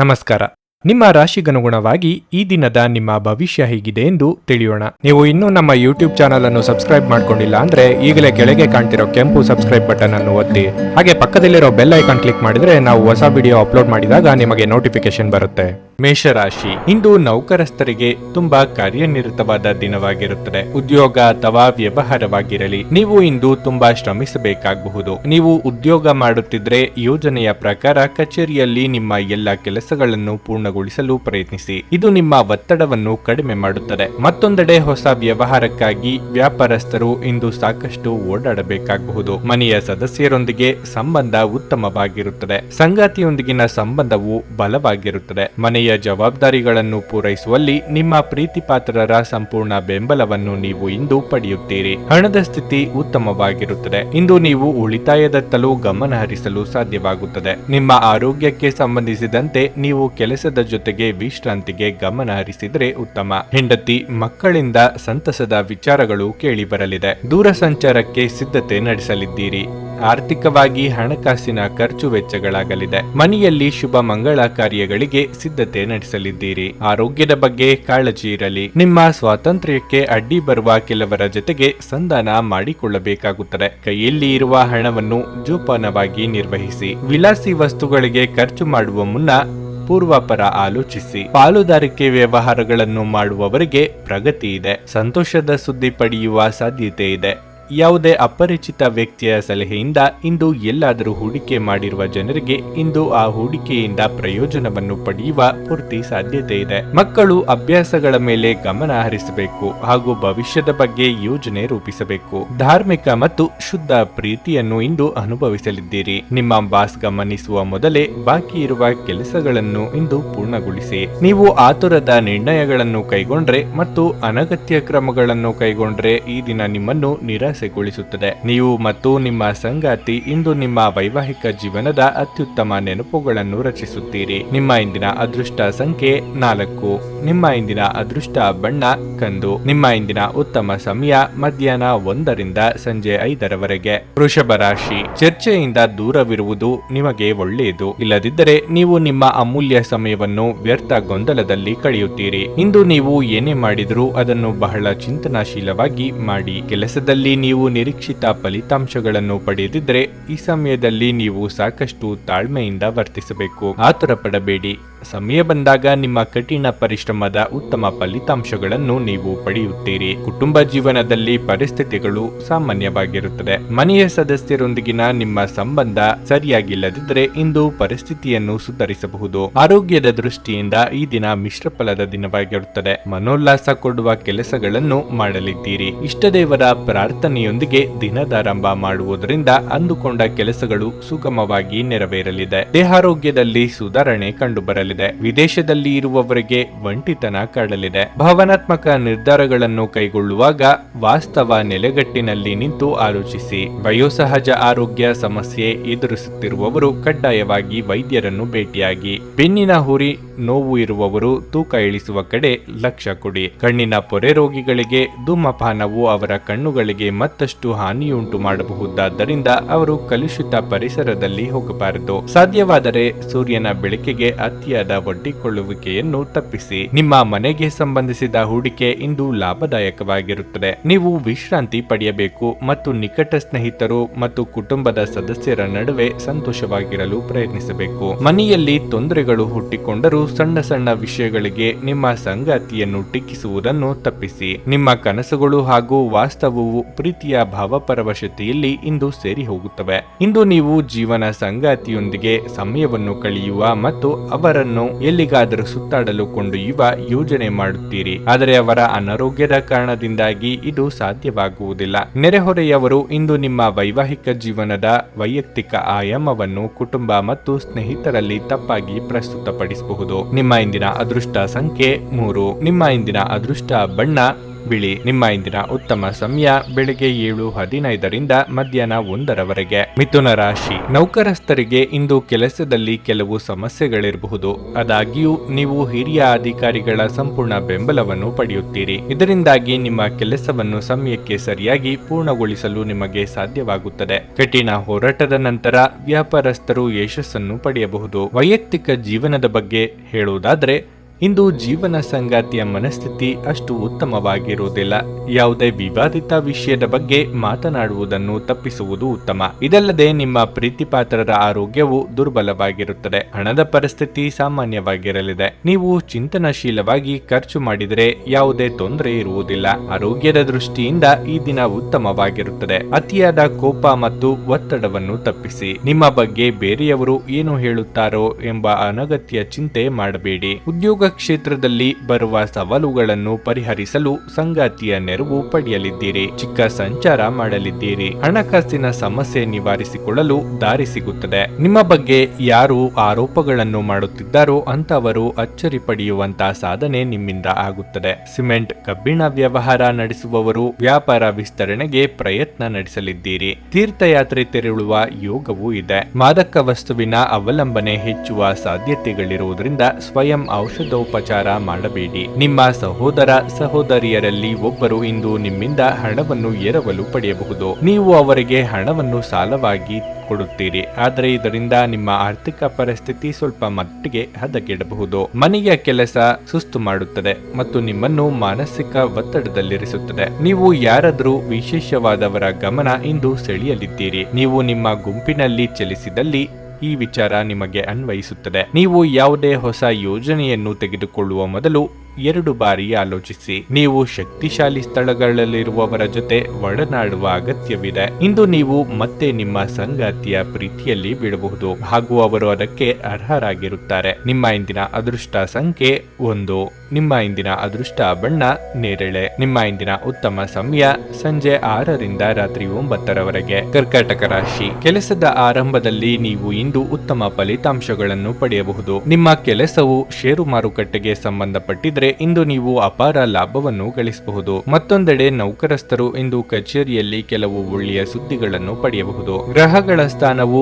ನಮಸ್ಕಾರ. ನಿಮ್ಮ ರಾಶಿಗನುಗುಣವಾಗಿ ಈ ದಿನದ ನಿಮ್ಮ ಭವಿಷ್ಯ ಹೇಗಿದೆ ಎಂದು ತಿಳಿಯೋಣ. ನೀವು ಇನ್ನೂ ನಮ್ಮ ಯೂಟ್ಯೂಬ್ ಚಾನಲ್ ಅನ್ನು ಸಬ್ಸ್ಕ್ರೈಬ್ ಮಾಡ್ಕೊಂಡಿಲ್ಲ ಅಂದ್ರೆ ಈಗಲೇ ಕೆಳಗೆ ಕಾಣ್ತಿರೋ ಕೆಂಪು ಸಬ್ಸ್ಕ್ರೈಬ್ ಬಟನ್ ಅನ್ನು ಒತ್ತಿ, ಹಾಗೆ ಪಕ್ಕದಲ್ಲಿರೋ ಬೆಲ್ ಐಕಾನ್ ಕ್ಲಿಕ್ ಮಾಡಿದ್ರೆ ನಾವು ಹೊಸ ವಿಡಿಯೋ ಅಪ್ಲೋಡ್ ಮಾಡಿದಾಗ ನಿಮಗೆ ನೋಟಿಫಿಕೇಶನ್ ಬರುತ್ತೆ. ಮೇಷರಾಶಿ, ಇಂದು ನೌಕರಸ್ಥರಿಗೆ ತುಂಬಾ ಕಾರ್ಯನಿರತವಾದ ದಿನವಾಗಿರುತ್ತದೆ. ಉದ್ಯೋಗ ಅಥವಾ ವ್ಯವಹಾರವಾಗಿರಲಿ, ನೀವು ಇಂದು ತುಂಬಾ ಶ್ರಮಿಸಬೇಕಾಗಬಹುದು. ನೀವು ಉದ್ಯೋಗ ಮಾಡುತ್ತಿದ್ರೆ ಯೋಜನೆಯ ಪ್ರಕಾರ ಕಚೇರಿಯಲ್ಲಿ ನಿಮ್ಮ ಎಲ್ಲ ಕೆಲಸಗಳನ್ನು ಪೂರ್ಣಗೊಳಿಸಲು ಪ್ರಯತ್ನಿಸಿ. ಇದು ನಿಮ್ಮ ಒತ್ತಡವನ್ನು ಕಡಿಮೆ ಮಾಡುತ್ತದೆ. ಮತ್ತೊಂದೆಡೆ ಹೊಸ ವ್ಯವಹಾರಕ್ಕಾಗಿ ವ್ಯಾಪಾರಸ್ಥರು ಇಂದು ಸಾಕಷ್ಟು ಓಡಾಡಬೇಕಾಗಬಹುದು. ಮನೆಯ ಸದಸ್ಯರೊಂದಿಗೆ ಸಂಬಂಧ ಉತ್ತಮವಾಗಿರುತ್ತದೆ. ಸಂಗಾತಿಯೊಂದಿಗಿನ ಸಂಬಂಧವು ಬಲವಾಗಿರುತ್ತದೆ. ಮನೆಯ ಜವಾಬ್ದಾರಿಗಳನ್ನು ಪೂರೈಸುವಲ್ಲಿ ನಿಮ್ಮ ಪ್ರೀತಿಪಾತ್ರರ ಸಂಪೂರ್ಣ ಬೆಂಬಲವನ್ನು ನೀವು ಇಂದು ಪಡೆಯುತ್ತೀರಿ. ಹಣದ ಸ್ಥಿತಿ ಉತ್ತಮವಾಗಿರುತ್ತದೆ. ಇಂದು ನೀವು ಉಳಿತಾಯದತ್ತಲೂ ಗಮನ ಹರಿಸಲು ಸಾಧ್ಯವಾಗುತ್ತದೆ. ನಿಮ್ಮ ಆರೋಗ್ಯಕ್ಕೆ ಸಂಬಂಧಿಸಿದಂತೆ ನೀವು ಕೆಲಸದ ಜೊತೆಗೆ ವಿಶ್ರಾಂತಿಗೆ ಗಮನ ಹರಿಸಿದರೆ ಉತ್ತಮ. ಹೆಂಡತಿ ಮಕ್ಕಳಿಂದ ಸಂತಸದ ವಿಚಾರಗಳು ಕೇಳಿಬರಲಿದೆ. ದೂರ ಸಂಚಾರಕ್ಕೆ ಸಿದ್ಧತೆ ನಡೆಸಲಿದ್ದೀರಿ. ಆರ್ಥಿಕವಾಗಿ ಹಣಕಾಸಿನ ಖರ್ಚು ವೆಚ್ಚಗಳಾಗಲಿದೆ. ಮನೆಯಲ್ಲಿ ಶುಭ ಮಂಗಳ ಕಾರ್ಯಗಳಿಗೆ ಸಿದ್ಧತೆ ನಡೆಸಲಿದ್ದೀರಿ. ಆರೋಗ್ಯದ ಬಗ್ಗೆ ಕಾಳಜಿ ಇರಲಿ. ನಿಮ್ಮ ಸ್ವಾತಂತ್ರ್ಯಕ್ಕೆ ಅಡ್ಡಿ ಬರುವ ಕೆಲವರ ಜೊತೆಗೆ ಸಂಧಾನ ಮಾಡಿಕೊಳ್ಳಬೇಕಾಗುತ್ತದೆ. ಕೈಯಲ್ಲಿ ಇರುವ ಹಣವನ್ನು ಜೋಪಾನವಾಗಿ ನಿರ್ವಹಿಸಿ. ವಿಲಾಸಿ ವಸ್ತುಗಳಿಗೆ ಖರ್ಚು ಮಾಡುವ ಮುನ್ನ ಪೂರ್ವಾಪರ ಆಲೋಚಿಸಿ. ಪಾಲುದಾರಿಕೆ ವ್ಯವಹಾರಗಳನ್ನು ಮಾಡುವವರಿಗೆ ಪ್ರಗತಿ ಇದೆ. ಸಂತೋಷದ ಸುದ್ದಿ ಪಡೆಯುವ ಸಾಧ್ಯತೆ ಇದೆ. ಯಾವುದೇ ಅಪರಿಚಿತ ವ್ಯಕ್ತಿಯ ಸಲಹೆಯಿಂದ ಇಂದು ಎಲ್ಲಾದರೂ ಹೂಡಿಕೆ ಮಾಡಿರುವ ಜನರಿಗೆ ಇಂದು ಆ ಹೂಡಿಕೆಯಿಂದ ಪ್ರಯೋಜನವನ್ನು ಪಡೆಯುವ ಪೂರ್ತಿ ಸಾಧ್ಯತೆ ಇದೆ. ಮಕ್ಕಳು ಅಭ್ಯಾಸಗಳ ಮೇಲೆ ಗಮನ ಹರಿಸಬೇಕು ಹಾಗೂ ಭವಿಷ್ಯದ ಬಗ್ಗೆ ಯೋಜನೆ ರೂಪಿಸಬೇಕು. ಧಾರ್ಮಿಕ ಮತ್ತು ಶುದ್ಧ ಪ್ರೀತಿಯನ್ನು ಇಂದು ಅನುಭವಿಸಲಿದ್ದೀರಿ. ನಿಮ್ಮ ಬಾಸ್ ಗಮನಿಸುವ ಮೊದಲೇ ಬಾಕಿ ಇರುವ ಕೆಲಸಗಳನ್ನು ಇಂದು ಪೂರ್ಣಗೊಳಿಸಿ. ನೀವು ಆತುರದ ನಿರ್ಣಯಗಳನ್ನು ಕೈಗೊಂಡ್ರೆ ಮತ್ತು ಅನಗತ್ಯ ಕ್ರಮಗಳನ್ನು ಕೈಗೊಂಡ್ರೆ ಈ ದಿನ ನಿಮ್ಮನ್ನು ನಿರಾಸೆಗೊಳಿಸುತ್ತದೆ. ನೀವು ಮತ್ತು ನಿಮ್ಮ ಸಂಗಾತಿ ಇಂದು ನಿಮ್ಮ ವೈವಾಹಿಕ ಜೀವನದ ಅತ್ಯುತ್ತಮ ನೆನಪುಗಳನ್ನು ರಚಿಸುತ್ತೀರಿ. ನಿಮ್ಮ ಇಂದಿನ ಅದೃಷ್ಟ ಸಂಖ್ಯೆ 4. ನಿಮ್ಮ ಇಂದಿನ ಅದೃಷ್ಟ ಬಣ್ಣ ಕಂದು. ನಿಮ್ಮ ಇಂದಿನ ಉತ್ತಮ ಸಮಯ ಮಧ್ಯಾಹ್ನ 1ರಿಂದ ಸಂಜೆ 5ರವರೆಗೆ. ವೃಷಭ ರಾಶಿ, ಚರ್ಚೆಯಿಂದ ದೂರವಿರುವುದು ನಿಮಗೆ ಒಳ್ಳೆಯದು. ಇಲ್ಲದಿದ್ದರೆ ನೀವು ನಿಮ್ಮ ಅಮೂಲ್ಯ ಸಮಯವನ್ನು ವ್ಯರ್ಥ ಗೊಂದಲದಲ್ಲಿ ಕಳೆಯುತ್ತೀರಿ. ಇಂದು ನೀವು ಏನೇ ಮಾಡಿದರೂ ಅದನ್ನು ಬಹಳ ಚಿಂತನಾಶೀಲವಾಗಿ ಮಾಡಿ. ಕೆಲಸದಲ್ಲಿ ನೀವು ನಿರೀಕ್ಷಿತ ಫಲಿತಾಂಶಗಳನ್ನು ಪಡೆಯದಿದ್ದರೆ ಈ ಸಮಯದಲ್ಲಿ ನೀವು ಸಾಕಷ್ಟು ತಾಳ್ಮೆಯಿಂದ ವರ್ತಿಸಬೇಕು. ಆತುರ ಪಡಬೇಡಿ. ಸಮಯ ಬಂದಾಗ ನಿಮ್ಮ ಕಠಿಣ ಪರಿಶ್ರಮದ ಉತ್ತಮ ಫಲಿತಾಂಶಗಳನ್ನು ನೀವು ಪಡೆಯುತ್ತೀರಿ. ಕುಟುಂಬ ಜೀವನದಲ್ಲಿ ಪರಿಸ್ಥಿತಿಗಳು ಸಾಮಾನ್ಯವಾಗಿರುತ್ತದೆ. ಮನೆಯ ಸದಸ್ಯರೊಂದಿಗಿನ ನಿಮ್ಮ ಸಂಬಂಧ ಸರಿಯಾಗಿಲ್ಲದಿದ್ದರೆ ಇಂದು ಪರಿಸ್ಥಿತಿಯನ್ನು ಸುಧಾರಿಸಬಹುದು. ಆರೋಗ್ಯದ ದೃಷ್ಟಿಯಿಂದ ಈ ದಿನ ಮಿಶ್ರ ಫಲದ ದಿನವಾಗಿರುತ್ತದೆ. ಮನೋಲ್ಲಾಸ ಕೊಡುವ ಕೆಲಸಗಳನ್ನು ಮಾಡಲಿದ್ದೀರಿ. ಇಷ್ಟದೇವರ ಪ್ರಾರ್ಥನೆಯೊಂದಿಗೆ ದಿನದಾರಂಭ ಮಾಡುವುದರಿಂದ ಅಂದುಕೊಂಡ ಕೆಲಸಗಳು ಸುಗಮವಾಗಿ ನೆರವೇರಲಿದೆ. ದೇಹಾರೋಗ್ಯದಲ್ಲಿ ಸುಧಾರಣೆ ಕಂಡುಬರಲಿದೆ. ವಿದೇಶದಲ್ಲಿ ಇರುವವರಿಗೆ ಒಂಟಿತನ ಕಾಡಲಿದೆ. ಭಾವನಾತ್ಮಕ ನಿರ್ಧಾರಗಳನ್ನು ಕೈಗೊಳ್ಳುವಾಗ ವಾಸ್ತವ ನೆಲೆಗಟ್ಟಿನಲ್ಲಿ ನಿಂತು ಆಲೋಚಿಸಿ. ವಯೋಸಹಜ ಆರೋಗ್ಯ ಸಮಸ್ಯೆ ಎದುರಿಸುತ್ತಿರುವವರು ಕಡ್ಡಾಯವಾಗಿ ವೈದ್ಯರನ್ನು ಭೇಟಿಯಾಗಿ. ಬೆನ್ನಿನ ಹುರಿ ನೋವು ಇರುವವರು ತೂಕ ಇಳಿಸುವ ಕಡೆ ಲಕ್ಷ್ಯ ಕೊಡಿ. ಕಣ್ಣಿನ ಪೊರೆ ರೋಗಿಗಳಿಗೆ ಧೂಮಪಾನವು ಅವರ ಕಣ್ಣುಗಳಿಗೆ ಮತ್ತಷ್ಟು ಹಾನಿಯುಂಟು ಮಾಡಬಹುದಾದ್ದರಿಂದ ಅವರು ಕಲುಷಿತ ಪರಿಸರದಲ್ಲಿ ಹೋಗಬಾರದು. ಸಾಧ್ಯವಾದರೆ ಸೂರ್ಯನ ಬೆಳಕಿಗೆ ಅತಿಯಾದ ಒಡ್ಡಿಕೊಳ್ಳುವಿಕೆಯನ್ನು ತಪ್ಪಿಸಿ. ನಿಮ್ಮ ಮನೆಗೆ ಸಂಬಂಧಿಸಿದ ಹೂಡಿಕೆ ಇಂದು ಲಾಭದಾಯಕವಾಗಿರುತ್ತದೆ. ನೀವು ವಿಶ್ರಾಂತಿ ಪಡೆಯಬೇಕು ಮತ್ತು ನಿಕಟ ಸ್ನೇಹಿತರು ಮತ್ತು ಕುಟುಂಬದ ಸದಸ್ಯರ ನಡುವೆ ಸಂತೋಷವಾಗಿರಲು ಪ್ರಯತ್ನಿಸಬೇಕು. ಮನೆಯಲ್ಲಿ ತೊಂದರೆಗಳು ಹುಟ್ಟಿಕೊಂಡರೂ ಸಣ್ಣ ಸಣ್ಣ ವಿಷಯಗಳಿಗೆ ನಿಮ್ಮ ಸಂಗಾತಿಯನ್ನು ಟೀಕಿಸುವುದನ್ನು ತಪ್ಪಿಸಿ. ನಿಮ್ಮ ಕನಸುಗಳು ಹಾಗೂ ವಾಸ್ತವವು ಪ್ರೀತಿಯ ಭಾವಪರವಶತೆಯಲ್ಲಿ ಇಂದು ಸೇರಿ ಹೋಗುತ್ತವೆ. ಇಂದು ನೀವು ಜೀವನ ಸಂಗಾತಿಯೊಂದಿಗೆ ಸಮಯವನ್ನು ಕಳೆಯುವ ಮತ್ತು ಅವರನ್ನು ಎಲ್ಲಿಗಾದರೂ ಸುತ್ತಾಡಲು ಕೊಂಡೊಯ್ಯುವ ಯೋಜನೆ ಮಾಡುತ್ತೀರಿ. ಆದರೆ ಅವರ ಅನಾರೋಗ್ಯದ ಕಾರಣದಿಂದಾಗಿ ಇದು ಸಾಧ್ಯವಾಗುವುದಿಲ್ಲ. ನೆರೆಹೊರೆಯವರು ಇಂದು ನಿಮ್ಮ ವೈವಾಹಿಕ ಜೀವನದ ವೈಯಕ್ತಿಕ ಆಯಾಮವನ್ನು ಕುಟುಂಬ ಮತ್ತು ಸ್ನೇಹಿತರಲ್ಲಿ ತಪ್ಪಾಗಿ ಪ್ರಸ್ತುತಪಡಿಸಬಹುದು. ನಿಮ್ಮ ಇಂದಿನ ಅದೃಷ್ಟ ಸಂಖ್ಯೆ 3. ನಿಮ್ಮ ಇಂದಿನ ಅದೃಷ್ಟ ಬಣ್ಣ ಬಿಳಿ. ನಿಮ್ಮ ಇಂದಿನ ಉತ್ತಮ ಸಮಯ ಬೆಳಗ್ಗೆ 7:15ರಿಂದ ಮಧ್ಯಾಹ್ನ 1ರವರೆಗೆ. ಮಿಥುನ ರಾಶಿ, ನೌಕರಸ್ಥರಿಗೆ ಇಂದು ಕೆಲಸದಲ್ಲಿ ಕೆಲವು ಸಮಸ್ಯೆಗಳಿರಬಹುದು. ಆದಾಗ್ಯೂ ನೀವು ಹಿರಿಯ ಅಧಿಕಾರಿಗಳ ಸಂಪೂರ್ಣ ಬೆಂಬಲವನ್ನು ಪಡೆಯುತ್ತೀರಿ. ಇದರಿಂದಾಗಿ ನಿಮ್ಮ ಕೆಲಸವನ್ನು ಸಮಯಕ್ಕೆ ಸರಿಯಾಗಿ ಪೂರ್ಣಗೊಳಿಸಲು ನಿಮಗೆ ಸಾಧ್ಯವಾಗುತ್ತದೆ. ಕಠಿಣ ಹೋರಾಟದ ನಂತರ ವ್ಯಾಪಾರಸ್ಥರು ಯಶಸ್ಸನ್ನು ಪಡೆಯಬಹುದು. ವೈಯಕ್ತಿಕ ಜೀವನದ ಬಗ್ಗೆ ಹೇಳುವುದಾದರೆ ಇಂದು ಜೀವನ ಸಂಗಾತಿಯ ಮನಸ್ಥಿತಿ ಅಷ್ಟು ಉತ್ತಮವಾಗಿರುವುದಿಲ್ಲ. ಯಾವುದೇ ವಿವಾದಿತ ವಿಷಯದ ಬಗ್ಗೆ ಮಾತನಾಡುವುದನ್ನು ತಪ್ಪಿಸುವುದು ಉತ್ತಮ. ಇದಲ್ಲದೆ ನಿಮ್ಮ ಪ್ರೀತಿಪಾತ್ರರ ಆರೋಗ್ಯವು ದುರ್ಬಲವಾಗಿರುತ್ತದೆ. ಹಣದ ಪರಿಸ್ಥಿತಿ ಸಾಮಾನ್ಯವಾಗಿರಲಿದೆ. ನೀವು ಚಿಂತನಶೀಲವಾಗಿ ಖರ್ಚು ಮಾಡಿದರೆ ಯಾವುದೇ ತೊಂದರೆ ಇರುವುದಿಲ್ಲ. ಆರೋಗ್ಯದ ದೃಷ್ಟಿಯಿಂದ ಈ ದಿನ ಉತ್ತಮವಾಗಿರುತ್ತದೆ. ಅತಿಯಾದ ಕೋಪ ಮತ್ತು ಒತ್ತಡವನ್ನು ತಪ್ಪಿಸಿ. ನಿಮ್ಮ ಬಗ್ಗೆ ಬೇರೆಯವರು ಏನು ಹೇಳುತ್ತಾರೋ ಎಂಬ ಅನಗತ್ಯ ಚಿಂತೆ ಮಾಡಬೇಡಿ. ಉದ್ಯೋಗ ಕ್ಷೇತ್ರದಲ್ಲಿ ಬರುವ ಸವಾಲುಗಳನ್ನು ಪರಿಹರಿಸಲು ಸಂಗಾತಿಯ ನೆರವು ಪಡೆಯಲಿದ್ದೀರಿ. ಚಿಕ್ಕ ಸಂಚಾರ ಮಾಡಲಿದ್ದೀರಿ. ಹಣಕಾಸಿನ ಸಮಸ್ಯೆ ನಿವಾರಿಸಿಕೊಳ್ಳಲು ದಾರಿ ಸಿಗುತ್ತದೆ. ನಿಮ್ಮ ಬಗ್ಗೆ ಯಾರು ಆರೋಪಗಳನ್ನು ಮಾಡುತ್ತಿದ್ದಾರೋ ಅಂತವರು ಅಚ್ಚರಿ ಪಡೆಯುವಂತಹ ಸಾಧನೆ ನಿಮ್ಮಿಂದ ಆಗುತ್ತದೆ. ಸಿಮೆಂಟ್ ಕಬ್ಬಿಣ ವ್ಯವಹಾರ ನಡೆಸುವವರು ವ್ಯಾಪಾರ ವಿಸ್ತರಣೆಗೆ ಪ್ರಯತ್ನ ನಡೆಸಲಿದ್ದೀರಿ. ತೀರ್ಥಯಾತ್ರೆ ತೆರಳುವ ಯೋಗವೂ ಇದೆ. ಮಾದಕ ವಸ್ತುವಿನ ಅವಲಂಬನೆ ಹೆಚ್ಚುವ ಸಾಧ್ಯತೆಗಳಿರುವುದರಿಂದ ಸ್ವಯಂ ಔಷಧೋಪಚಾರ ಮಾಡಬೇಡಿ. ನಿಮ್ಮ ಸಹೋದರ ಸಹೋದರಿಯರಲ್ಲಿ ಒಬ್ಬರು ಇಂದು ನಿಮ್ಮಿಂದ ಹಣವನ್ನು ಎರವಲು ಪಡೆಯಬಹುದು. ನೀವು ಅವರಿಗೆ ಹಣವನ್ನು ಸಾಲವಾಗಿ ಕೊಡುತ್ತೀರಿ. ಆದರೆ ಇದರಿಂದ ನಿಮ್ಮ ಆರ್ಥಿಕ ಪರಿಸ್ಥಿತಿ ಸ್ವಲ್ಪ ಮಟ್ಟಿಗೆ ಹದಗೆಡಬಹುದು. ಮನೆಯ ಕೆಲಸ ಸುಸ್ತು ಮಾಡುತ್ತದೆ ಮತ್ತು ನಿಮ್ಮನ್ನು ಮಾನಸಿಕ ಒತ್ತಡದಲ್ಲಿರಿಸುತ್ತದೆ. ನೀವು ಯಾರಾದರೂ ವಿಶೇಷವಾದವರ ಗಮನ ಇಂದು ಸೆಳೆಯಲಿದ್ದೀರಿ. ನೀವು ನಿಮ್ಮ ಗುಂಪಿನಲ್ಲಿ ಚಲಿಸಿದಲ್ಲಿ ಈ ವಿಚಾರ ನಿಮಗೆ ಅನ್ವಯಿಸುತ್ತದೆ. ನೀವು ಯಾವುದೇ ಹೊಸ ಯೋಜನೆಯನ್ನು ತೆಗೆದುಕೊಳ್ಳುವ ಮೊದಲು 2 ಬಾರಿ ಆಲೋಚಿಸಿ. ನೀವು ಶಕ್ತಿಶಾಲಿ ಸ್ಥಳಗಳಲ್ಲಿರುವವರ ಜೊತೆ ಒಡನಾಡುವ ಅಗತ್ಯವಿದೆ. ಇಂದು ನೀವು ಮತ್ತೆ ನಿಮ್ಮ ಸಂಗಾತಿಯ ಪ್ರೀತಿಯಲ್ಲಿ ಬೀಳಬಹುದು ಹಾಗೂ ಅವರು ಅದಕ್ಕೆ ಅರ್ಹರಾಗಿರುತ್ತಾರೆ. ನಿಮ್ಮ ಇಂದಿನ ಅದೃಷ್ಟ ಸಂಖ್ಯೆ 1. ನಿಮ್ಮ ಇಂದಿನ ಅದೃಷ್ಟ ಬಣ್ಣ ನೇರಳೆ. ನಿಮ್ಮ ಇಂದಿನ ಉತ್ತಮ ಸಮಯ ಸಂಜೆ 6ರಿಂದ ರಾತ್ರಿ 9ರವರೆಗೆ. ಕರ್ಕಾಟಕ ರಾಶಿ, ಕೆಲಸದ ಆರಂಭದಲ್ಲಿ ನೀವು ಇಂದು ಉತ್ತಮ ಫಲಿತಾಂಶಗಳನ್ನು ಪಡೆಯಬಹುದು. ನಿಮ್ಮ ಕೆಲಸವು ಷೇರು ಮಾರುಕಟ್ಟೆಗೆ ಸಂಬಂಧಪಟ್ಟಿದ್ರೆ ಇಂದು ನೀವು ಅಪಾರ ಲಾಭವನ್ನು ಗಳಿಸಬಹುದು. ಮತ್ತೊಂದೆಡೆ ನೌಕರಸ್ಥರು ಇಂದು ಕಚೇರಿಯಲ್ಲಿ ಕೆಲವು ಒಳ್ಳೆಯ ಸುದ್ದಿಗಳನ್ನು ಪಡೆಯಬಹುದು. ಗ್ರಹಗಳ ಸ್ಥಾನವು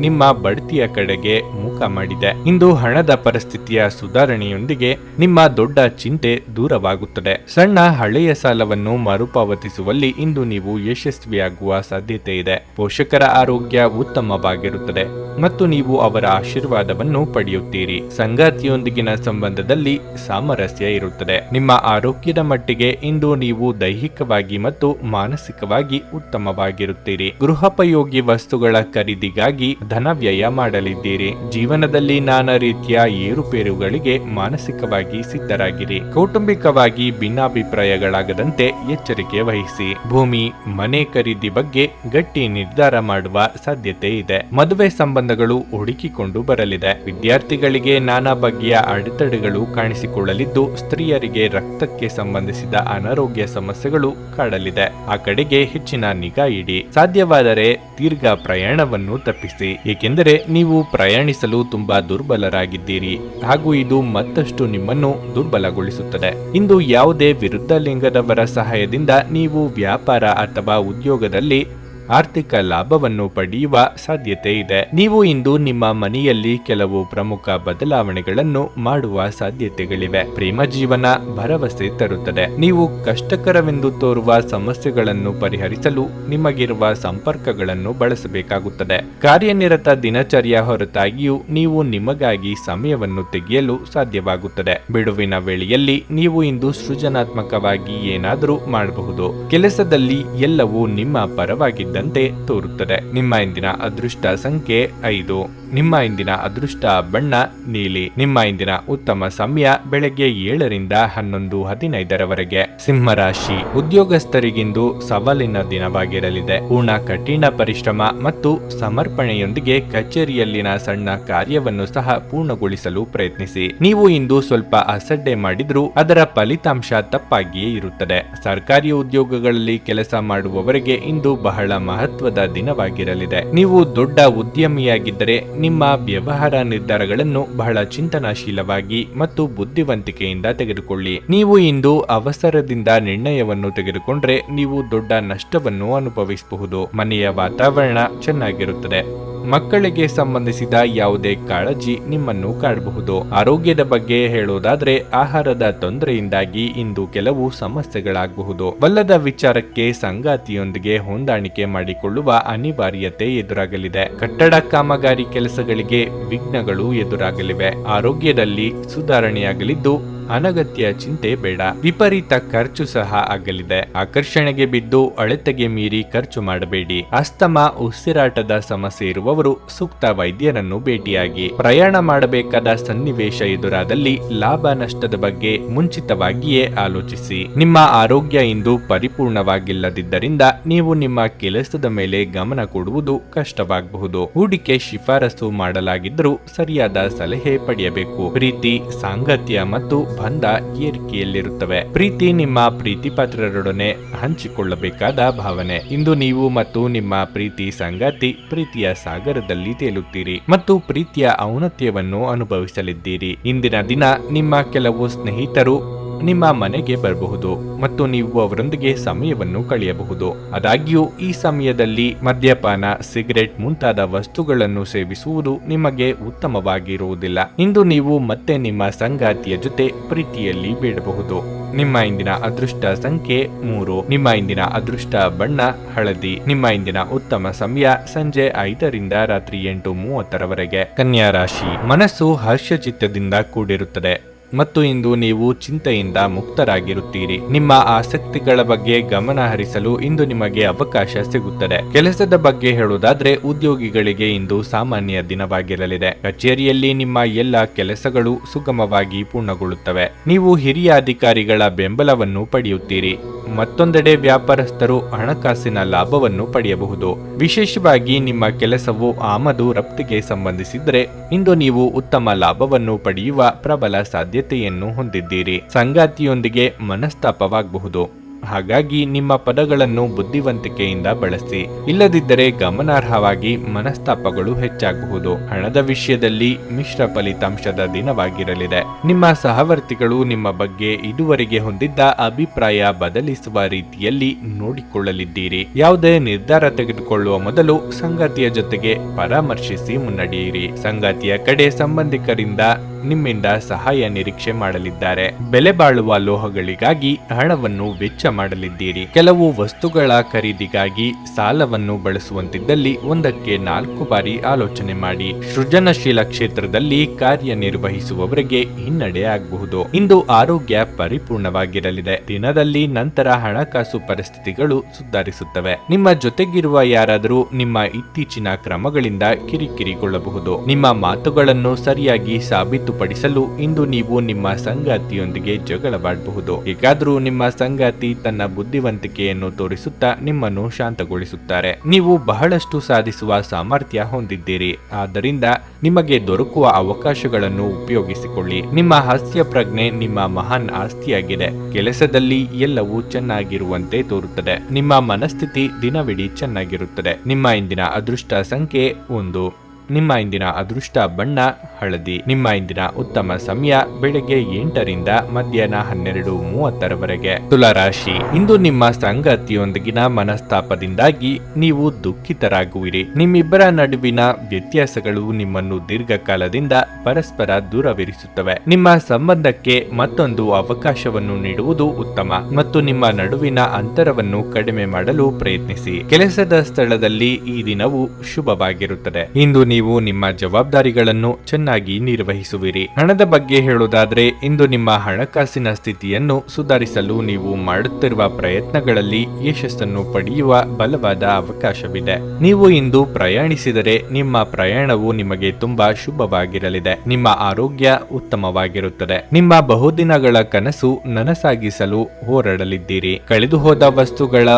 ನಿಮ್ಮ ಬಡ್ತಿಯ ಕಡೆಗೆ ಮುಖ ಮಾಡಿದೆ. ಇಂದು ಹಣದ ಪರಿಸ್ಥಿತಿಯ ಸುಧಾರಣೆಯೊಂದಿಗೆ ನಿಮ್ಮ ದೊಡ್ಡ ಚಿಂತೆ ದೂರವಾಗುತ್ತದೆ. ಸಣ್ಣ ಹಳೆಯ ಸಾಲವನ್ನು ಮರುಪಾವತಿಸುವಲ್ಲಿ ಇಂದು ನೀವು ಯಶಸ್ವಿಯಾಗುವ ಸಾಧ್ಯತೆ ಇದೆ. ಪೋಷಕರ ಆರೋಗ್ಯ ಉತ್ತಮವಾಗಿರುತ್ತದೆ ಮತ್ತು ನೀವು ಅವರ ಆಶೀರ್ವಾದವನ್ನು ಪಡೆಯುತ್ತೀರಿ. ಸಂಗಾತಿಯೊಂದಿಗಿನ ಸಂಬಂಧದಲ್ಲಿ ಸಾಮರಸ್ಯ ಇರುತ್ತದೆ. ನಿಮ್ಮ ಆರೋಗ್ಯದ ಮಟ್ಟಿಗೆ ಇಂದು ನೀವು ದೈಹಿಕವಾಗಿ ಮತ್ತು ಮಾನಸಿಕವಾಗಿ ಉತ್ತಮವಾಗಿರುತ್ತೀರಿ. ಗೃಹೋಪಯೋಗಿ ವಸ್ತುಗಳ ಖರೀದಿಗಾಗಿ ಧನ ವ್ಯಯ ಮಾಡಲಿದ್ದೀರಿ. ಜೀವನದಲ್ಲಿ ನಾನಾ ರೀತಿಯ ಏರುಪೇರುಗಳಿಗೆ ಮಾನಸಿಕವಾಗಿ ಸಿದ್ಧರಾಗಿರಿ. ಕೌಟುಂಬಿಕವಾಗಿ ಭಿನ್ನಾಭಿಪ್ರಾಯಗಳಾಗದಂತೆ ಎಚ್ಚರಿಕೆ ವಹಿಸಿ. ಭೂಮಿ ಮನೆ ಖರೀದಿ ಬಗ್ಗೆ ಗಟ್ಟಿ ನಿರ್ಧಾರ ಮಾಡುವ ಸಾಧ್ಯತೆ ಇದೆ. ಮದುವೆ ಸಂಬಂಧಗಳು ಹುಡುಕಿಕೊಂಡು ಬರಲಿದೆ. ವಿದ್ಯಾರ್ಥಿಗಳಿಗೆ ನಾನಾ ಬಗೆಯ ಅಡೆತಡೆಗಳು ಕಾಣಿಸಿಕೊಳ್ಳಲಿದ್ದು ಸ್ತ್ರೀಯರಿಗೆ ರಕ್ತಕ್ಕೆ ಸಂಬಂಧಿಸಿದ ಅನಾರೋಗ್ಯ ಸಮಸ್ಯೆಗಳು ಕಾಡಲಿದೆ. ಆ ಕಡೆಗೆ ಹೆಚ್ಚಿನ ನಿಗಾ ಇಡಿ. ಸಾಧ್ಯವಾದರೆ ದೀರ್ಘ ಪ್ರಯಾಣವನ್ನು ತಪ್ಪಿಸಿ, ಏಕೆಂದರೆ ನೀವು ಪ್ರಯಾಣಿಸಲು ತುಂಬಾ ದುರ್ಬಲರಾಗಿದ್ದೀರಿ ಹಾಗೂ ಇದು ಮತ್ತಷ್ಟು ನಿಮ್ಮನ್ನು ದುರ್ಬಲಗೊಳಿಸುತ್ತದೆ. ಇಂದು ಯಾವುದೇ ವಿರುದ್ಧ ಲಿಂಗದವರ ಸಹಾಯದಿಂದ ನೀವು ವ್ಯಾಪಾರ ಅಥವಾ ಉದ್ಯೋಗದಲ್ಲಿ ಆರ್ಥಿಕ ಲಾಭವನ್ನು ಪಡೆಯುವ ಸಾಧ್ಯತೆ ಇದೆ. ನೀವು ಇಂದು ನಿಮ್ಮ ಮನೆಯಲ್ಲಿ ಕೆಲವು ಪ್ರಮುಖ ಬದಲಾವಣೆಗಳನ್ನು ಮಾಡುವ ಸಾಧ್ಯತೆಗಳಿವೆ. ಪ್ರೇಮ ಜೀವನ ಭರವಸೆ ತರುತ್ತದೆ. ನೀವು ಕಷ್ಟಕರವೆಂದು ತೋರುವ ಸಮಸ್ಯೆಗಳನ್ನು ಪರಿಹರಿಸಲು ನಿಮಗಿರುವ ಸಂಪರ್ಕಗಳನ್ನು ಬಳಸಬೇಕಾಗುತ್ತದೆ. ಕಾರ್ಯನಿರತ ದಿನಚರ್ಯ ಹೊರತಾಗಿಯೂ ನೀವು ನಿಮಗಾಗಿ ಸಮಯವನ್ನು ತೆಗೆಯಲು ಸಾಧ್ಯವಾಗುತ್ತದೆ. ಬಿಡುವಿನ ವೇಳೆಯಲ್ಲಿ ನೀವು ಇಂದು ಸೃಜನಾತ್ಮಕವಾಗಿ ಏನಾದರೂ ಮಾಡಬಹುದು. ಕೆಲಸದಲ್ಲಿ ಎಲ್ಲವೂ ನಿಮ್ಮ ಪರವಾಗಿದ್ದ ತೋರುತ್ತದೆ. ನಿಮ್ಮ ಇಂದಿನ ಅದೃಷ್ಟ ಸಂಖ್ಯೆ 5. ನಿಮ್ಮ ಇಂದಿನ ಅದೃಷ್ಟ ಬಣ್ಣ ನೀಲಿ. ನಿಮ್ಮ ಇಂದಿನ ಉತ್ತಮ ಸಮಯ ಬೆಳಗ್ಗೆ 7ರಿಂದ 11:15ರವರೆಗೆ. ಸಿಂಹರಾಶಿ, ಉದ್ಯೋಗಸ್ಥರಿಗಿಂದು ಸವಾಲಿನ ದಿನವಾಗಿರಲಿದೆ. ಪೂರ್ಣ ಕಠಿಣ ಪರಿಶ್ರಮ ಮತ್ತು ಸಮರ್ಪಣೆಯೊಂದಿಗೆ ಕಚೇರಿಯಲ್ಲಿನ ಸಣ್ಣ ಕಾರ್ಯವನ್ನು ಸಹ ಪೂರ್ಣಗೊಳಿಸಲು ಪ್ರಯತ್ನಿಸಿ. ನೀವು ಇಂದು ಸ್ವಲ್ಪ ಅಸಡ್ಡೆ ಮಾಡಿದ್ರೂ ಅದರ ಫಲಿತಾಂಶ ತಪ್ಪಾಗಿಯೇ ಇರುತ್ತದೆ. ಸರ್ಕಾರಿ ಉದ್ಯೋಗಗಳಲ್ಲಿ ಕೆಲಸ ಮಾಡುವವರಿಗೆ ಇಂದು ಬಹಳ ಮಹತ್ವದ ದಿನವಾಗಿರಲಿದೆ. ನೀವು ದೊಡ್ಡ ಉದ್ಯಮಿಯಾಗಿದ್ದರೆ ನಿಮ್ಮ ವ್ಯವಹಾರ ನಿರ್ಧಾರಗಳನ್ನು ಬಹಳ ಚಿಂತನಾಶೀಲವಾಗಿ ಮತ್ತು ಬುದ್ಧಿವಂತಿಕೆಯಿಂದ ತೆಗೆದುಕೊಳ್ಳಿ. ನೀವು ಇಂದು ಅವಸರದಿಂದ ನಿರ್ಣಯವನ್ನು ತೆಗೆದುಕೊಂಡ್ರೆ ನೀವು ದೊಡ್ಡ ನಷ್ಟವನ್ನು ಅನುಭವಿಸಬಹುದು. ಮನೆಯ ವಾತಾವರಣ ಚೆನ್ನಾಗಿರುತ್ತದೆ. ಮಕ್ಕಳಿಗೆ ಸಂಬಂಧಿಸಿದ ಯಾವುದೇ ಕಾಳಜಿ ನಿಮ್ಮನ್ನು ಕಾಡಬಹುದು. ಆರೋಗ್ಯದ ಬಗ್ಗೆ ಹೇಳೋದಾದ್ರೆ ಆಹಾರದ ತೊಂದರೆಯಿಂದಾಗಿ ಇಂದು ಕೆಲವು ಸಮಸ್ಯೆಗಳಾಗಬಹುದು. ಬಲ್ಲದ ವಿಚಾರಕ್ಕೆ ಸಂಗಾತಿಯೊಂದಿಗೆ ಹೊಂದಾಣಿಕೆ ಮಾಡಿಕೊಳ್ಳುವ ಅನಿವಾರ್ಯತೆ ಎದುರಾಗಲಿದೆ. ಕಟ್ಟಡ ಕಾಮಗಾರಿ ಕೆಲಸಗಳಿಗೆ ವಿಘ್ನಗಳು ಎದುರಾಗಲಿವೆ. ಆರೋಗ್ಯದಲ್ಲಿ ಸುಧಾರಣೆಯಾಗಲಿದ್ದು ಅನಗತ್ಯ ಚಿಂತೆ ಬೇಡ. ವಿಪರೀತ ಖರ್ಚು ಸಹ ಆಗಲಿದೆ. ಆಕರ್ಷಣೆಗೆ ಬಿದ್ದು ಅಳತೆಗೆ ಮೀರಿ ಖರ್ಚು ಮಾಡಬೇಡಿ. ಅಸ್ತಮಾ, ಉಸಿರಾಟದ ಸಮಸ್ಯೆ ಇರುವವರು ಸೂಕ್ತ ವೈದ್ಯರನ್ನು ಭೇಟಿಯಾಗಿ. ಪ್ರಯಾಣ ಮಾಡಬೇಕಾದ ಸನ್ನಿವೇಶ ಎದುರಾದಲ್ಲಿ ಲಾಭ ನಷ್ಟದ ಬಗ್ಗೆ ಮುಂಚಿತವಾಗಿಯೇ ಆಲೋಚಿಸಿ. ನಿಮ್ಮ ಆರೋಗ್ಯ ಇಂದು ಪರಿಪೂರ್ಣವಾಗಿಲ್ಲದಿದ್ದರಿಂದ ನೀವು ನಿಮ್ಮ ಕೆಲಸದ ಮೇಲೆ ಗಮನ ಕೊಡುವುದು ಕಷ್ಟವಾಗಬಹುದು. ಹೂಡಿಕೆ ಶಿಫಾರಸು ಮಾಡಲಾಗಿದ್ದರೂ ಸರಿಯಾದ ಸಲಹೆ ಪಡೆಯಬೇಕು. ಪ್ರೀತಿ, ಸಾಂಗತ್ಯ ಮತ್ತು ಬಂಧ ಏರಿಕೆಯಲ್ಲಿರುತ್ತವೆ. ಪ್ರೀತಿ ನಿಮ್ಮ ಪ್ರೀತಿಪಾತ್ರರೊಡನೆ ಹಂಚಿಕೊಳ್ಳಬೇಕಾದ ಭಾವನೆ. ಇಂದು ನೀವು ಮತ್ತು ನಿಮ್ಮ ಪ್ರೀತಿ ಸಂಗಾತಿ ಪ್ರೀತಿಯ ಸಾಗರದಲ್ಲಿ ತೇಲುತ್ತೀರಿ ಮತ್ತು ಪ್ರೀತಿಯ ಔನ್ನತ್ಯವನ್ನು ಅನುಭವಿಸಲಿದ್ದೀರಿ. ಇಂದಿನ ದಿನ ನಿಮ್ಮ ಕೆಲವು ಸ್ನೇಹಿತರು ನಿಮ್ಮ ಮನೆಗೆ ಬರಬಹುದು ಮತ್ತು ನೀವು ಅವರೊಂದಿಗೆ ಸಮಯವನ್ನು ಕಳೆಯಬಹುದು. ಆದಾಗ್ಯೂ ಈ ಸಮಯದಲ್ಲಿ ಮದ್ಯಪಾನ, ಸಿಗರೆಟ್ ಮುಂತಾದ ವಸ್ತುಗಳನ್ನು ಸೇವಿಸುವುದು ನಿಮಗೆ ಉತ್ತಮವಾಗಿರುವುದಿಲ್ಲ. ಇಂದು ನೀವು ಮತ್ತೆ ನಿಮ್ಮ ಸಂಗಾತಿಯ ಜೊತೆ ಪ್ರೀತಿಯಲ್ಲಿ ಬೀಳಬಹುದು. ನಿಮ್ಮ ಇಂದಿನ ಅದೃಷ್ಟ ಸಂಖ್ಯೆ 3. ನಿಮ್ಮ ಇಂದಿನ ಅದೃಷ್ಟ ಬಣ್ಣ ಹಳದಿ. ನಿಮ್ಮ ಇಂದಿನ ಉತ್ತಮ ಸಮಯ ಸಂಜೆ 5ರಿಂದ ರಾತ್ರಿ 8:30ರವರೆಗೆ. ಕನ್ಯಾ ರಾಶಿ. ಮನಸ್ಸು ಹರ್ಷಚಿತ್ತದಿಂದ ಕೂಡಿರುತ್ತದೆ ಮತ್ತು ಇಂದು ನೀವು ಚಿಂತೆಯಿಂದ ಮುಕ್ತರಾಗಿರುತ್ತೀರಿ. ನಿಮ್ಮ ಆಸಕ್ತಿಗಳ ಬಗ್ಗೆ ಗಮನ ಹರಿಸಲು ಇಂದು ನಿಮಗೆ ಅವಕಾಶ ಸಿಗುತ್ತದೆ. ಕೆಲಸದ ಬಗ್ಗೆ ಹೇಳುವುದಾದ್ರೆ ಉದ್ಯೋಗಿಗಳಿಗೆ ಇಂದು ಸಾಮಾನ್ಯ ದಿನವಾಗಿರಲಿದೆ. ಕಚೇರಿಯಲ್ಲಿ ನಿಮ್ಮ ಎಲ್ಲ ಕೆಲಸಗಳು ಸುಗಮವಾಗಿ ಪೂರ್ಣಗೊಳ್ಳುತ್ತವೆ. ನೀವು ಹಿರಿಯ ಅಧಿಕಾರಿಗಳ ಬೆಂಬಲವನ್ನು ಪಡೆಯುತ್ತೀರಿ. ಮತ್ತೊಂದೆಡೆ ವ್ಯಾಪಾರಸ್ಥರು ಹಣಕಾಸಿನ ಲಾಭವನ್ನು ಪಡೆಯಬಹುದು. ವಿಶೇಷವಾಗಿ ನಿಮ್ಮ ಕೆಲಸವು ಆಮದು ರಫ್ತಿಗೆ ಸಂಬಂಧಿಸಿದರೆ ಇಂದು ನೀವು ಉತ್ತಮ ಲಾಭವನ್ನು ಪಡೆಯುವ ಪ್ರಬಲ ಸಾಧ್ಯತೆಯನ್ನು ಹೊಂದಿದ್ದೀರಿ. ಸಂಗಾತಿಯೊಂದಿಗೆ ಮನಸ್ತಾಪವಾಗಬಹುದು. ಹಾಗಾಗಿ ನಿಮ್ಮ ಪದಗಳನ್ನು ಬುದ್ಧಿವಂತಿಕೆಯಿಂದ ಬಳಸಿ. ಇಲ್ಲದಿದ್ದರೆ ಗಮನಾರ್ಹವಾಗಿ ಮನಸ್ತಾಪಗಳು ಹೆಚ್ಚಾಗಬಹುದು. ಹಣದ ವಿಷಯದಲ್ಲಿ ಮಿಶ್ರ ಫಲಿತಾಂಶದ ದಿನವಾಗಿರಲಿದೆ. ನಿಮ್ಮ ಸಹವರ್ತಿಗಳು ನಿಮ್ಮ ಬಗ್ಗೆ ಇದುವರೆಗೆ ಹೊಂದಿದ್ದ ಅಭಿಪ್ರಾಯ ಬದಲಿಸುವ ರೀತಿಯಲ್ಲಿ ನೋಡಿಕೊಳ್ಳಲಿದ್ದೀರಿ. ಯಾವುದೇ ನಿರ್ಧಾರ ತೆಗೆದುಕೊಳ್ಳುವ ಮೊದಲು ಸಂಗಾತಿಯ ಜೊತೆಗೆ ಪರಾಮರ್ಶಿಸಿ ಮುನ್ನಡೆಯಿರಿ. ಸಂಗಾತಿಯ ಕಡೆ ಸಂಬಂಧಿಕರಿಂದ ನಿಮ್ಮಿಂದ ಸಹಾಯ ನಿರೀಕ್ಷೆ ಮಾಡಲಿದ್ದಾರೆ. ಬೆಲೆ ಬಾಳುವ ಲೋಹಗಳಿಗಾಗಿ ಹಣವನ್ನು ವೆಚ್ಚ ಮಾಡಲಿದ್ದೀರಿ. ಕೆಲವು ವಸ್ತುಗಳ ಖರೀದಿಗಾಗಿ ಸಾಲವನ್ನು ಬಳಸುವಂತಿದ್ದಲ್ಲಿ ಒಂದಕ್ಕೆ 4 ಬಾರಿ ಆಲೋಚನೆ ಮಾಡಿ. ಸೃಜನಶೀಲ ಕ್ಷೇತ್ರದಲ್ಲಿ ಕಾರ್ಯನಿರ್ವಹಿಸುವವರಿಗೆ ಹಿನ್ನಡೆ ಆಗಬಹುದು. ಇಂದು ಆರೋಗ್ಯ ಪರಿಪೂರ್ಣವಾಗಿರಲಿದೆ. ದಿನದಲ್ಲಿ ನಂತರ ಹಣಕಾಸು ಪರಿಸ್ಥಿತಿಗಳು ಸುಧಾರಿಸುತ್ತವೆ. ನಿಮ್ಮ ಜೊತೆಗಿರುವ ಯಾರಾದರೂ ನಿಮ್ಮ ಇತ್ತೀಚಿನ ಕ್ರಮಗಳಿಂದ ಕಿರಿಕಿರಿಗೊಳ್ಳಬಹುದು. ನಿಮ್ಮ ಮಾತುಗಳನ್ನು ಸರಿಯಾಗಿ ಸಾಬೀತುಪಡಿಸಲು ಇಂದು ನೀವು ನಿಮ್ಮ ಸಂಗಾತಿಯೊಂದಿಗೆ ಜಗಳವಾಡಬಹುದು. ಹೇಗಾದರೂ ನಿಮ್ಮ ಸಂಗಾತಿ ತನ್ನ ಬುದ್ಧಿವಂತಿಕೆಯನ್ನು ತೋರಿಸುತ್ತಾ ನಿಮ್ಮನ್ನು ಶಾಂತಗೊಳಿಸುತ್ತಾರೆ. ನೀವು ಬಹಳಷ್ಟು ಸಾಧಿಸುವ ಸಾಮರ್ಥ್ಯ ಹೊಂದಿದ್ದೀರಿ. ಆದ್ದರಿಂದ ನಿಮಗೆ ದೊರಕುವ ಅವಕಾಶಗಳನ್ನು ಉಪಯೋಗಿಸಿಕೊಳ್ಳಿ. ನಿಮ್ಮ ಹಾಸ್ಯ ಪ್ರಜ್ಞೆ ನಿಮ್ಮ ಮಹಾನ್ ಆಸ್ತಿಯಾಗಿದೆ. ಕೆಲಸದಲ್ಲಿ ಎಲ್ಲವೂ ಚೆನ್ನಾಗಿರುವಂತೆ ತೋರುತ್ತದೆ. ನಿಮ್ಮ ಮನಸ್ಥಿತಿ ದಿನವಿಡೀ ಚೆನ್ನಾಗಿರುತ್ತದೆ. ನಿಮ್ಮ ಇಂದಿನ ಅದೃಷ್ಟ ಸಂಖ್ಯೆ 1. ನಿಮ್ಮ ಇಂದಿನ ಅದೃಷ್ಟ ಬಣ್ಣ ಹಳದಿ. ನಿಮ್ಮ ಇಂದಿನ ಉತ್ತಮ ಸಮಯ ಬೆಳಗ್ಗೆ 8ರಿಂದ ಮಧ್ಯಾಹ್ನ 12:30ರವರೆಗೆ. ತುಲಾರಾಶಿ. ಇಂದು ನಿಮ್ಮ ಸಂಗಾತಿಯೊಂದಿಗಿನ ಮನಸ್ತಾಪದಿಂದಾಗಿ ನೀವು ದುಃಖಿತರಾಗುವಿರಿ. ನಿಮ್ಮಿಬ್ಬರ ನಡುವಿನ ವ್ಯತ್ಯಾಸಗಳು ನಿಮ್ಮನ್ನು ದೀರ್ಘಕಾಲದಿಂದ ಪರಸ್ಪರ ದೂರವಿರಿಸುತ್ತವೆ. ನಿಮ್ಮ ಸಂಬಂಧಕ್ಕೆ ಮತ್ತೊಂದು ಅವಕಾಶವನ್ನು ನೀಡುವುದು ಉತ್ತಮ ಮತ್ತು ನಿಮ್ಮ ನಡುವಿನ ಅಂತರವನ್ನು ಕಡಿಮೆ ಮಾಡಲು ಪ್ರಯತ್ನಿಸಿ. ಕೆಲಸದ ಸ್ಥಳದಲ್ಲಿ ಈ ದಿನವು ಶುಭವಾಗಿರುತ್ತದೆ. ಇಂದು ನೀವು ನಿಮ್ಮ ಜವಾಬ್ದಾರಿಗಳನ್ನು ಚೆನ್ನಾಗಿ ನಿರ್ವಹಿಸುವಿರಿ. ಹಣದ ಬಗ್ಗೆ ಹೇಳುವುದಾದ್ರೆ ಇಂದು ನಿಮ್ಮ ಹಣಕಾಸಿನ ಸ್ಥಿತಿಯನ್ನು ಸುಧಾರಿಸಲು ನೀವು ಮಾಡುತ್ತಿರುವ ಪ್ರಯತ್ನಗಳಲ್ಲಿ ಯಶಸ್ಸನ್ನು ಪಡೆಯುವ ಬಲವಾದ ಅವಕಾಶವಿದೆ. ನೀವು ಇಂದು ಪ್ರಯಾಣಿಸಿದರೆ ನಿಮ್ಮ ಪ್ರಯಾಣವು ನಿಮಗೆ ತುಂಬಾ ಶುಭವಾಗಿರಲಿದೆ. ನಿಮ್ಮ ಆರೋಗ್ಯ ಉತ್ತಮವಾಗಿರುತ್ತದೆ. ನಿಮ್ಮ ಬಹುದಿನಗಳ ಕನಸು ನನಸಾಗಿಸಲು ಹೋರಾಡಲಿದ್ದೀರಿ. ಕಳೆದು ಹೋದ ವಸ್ತುಗಳ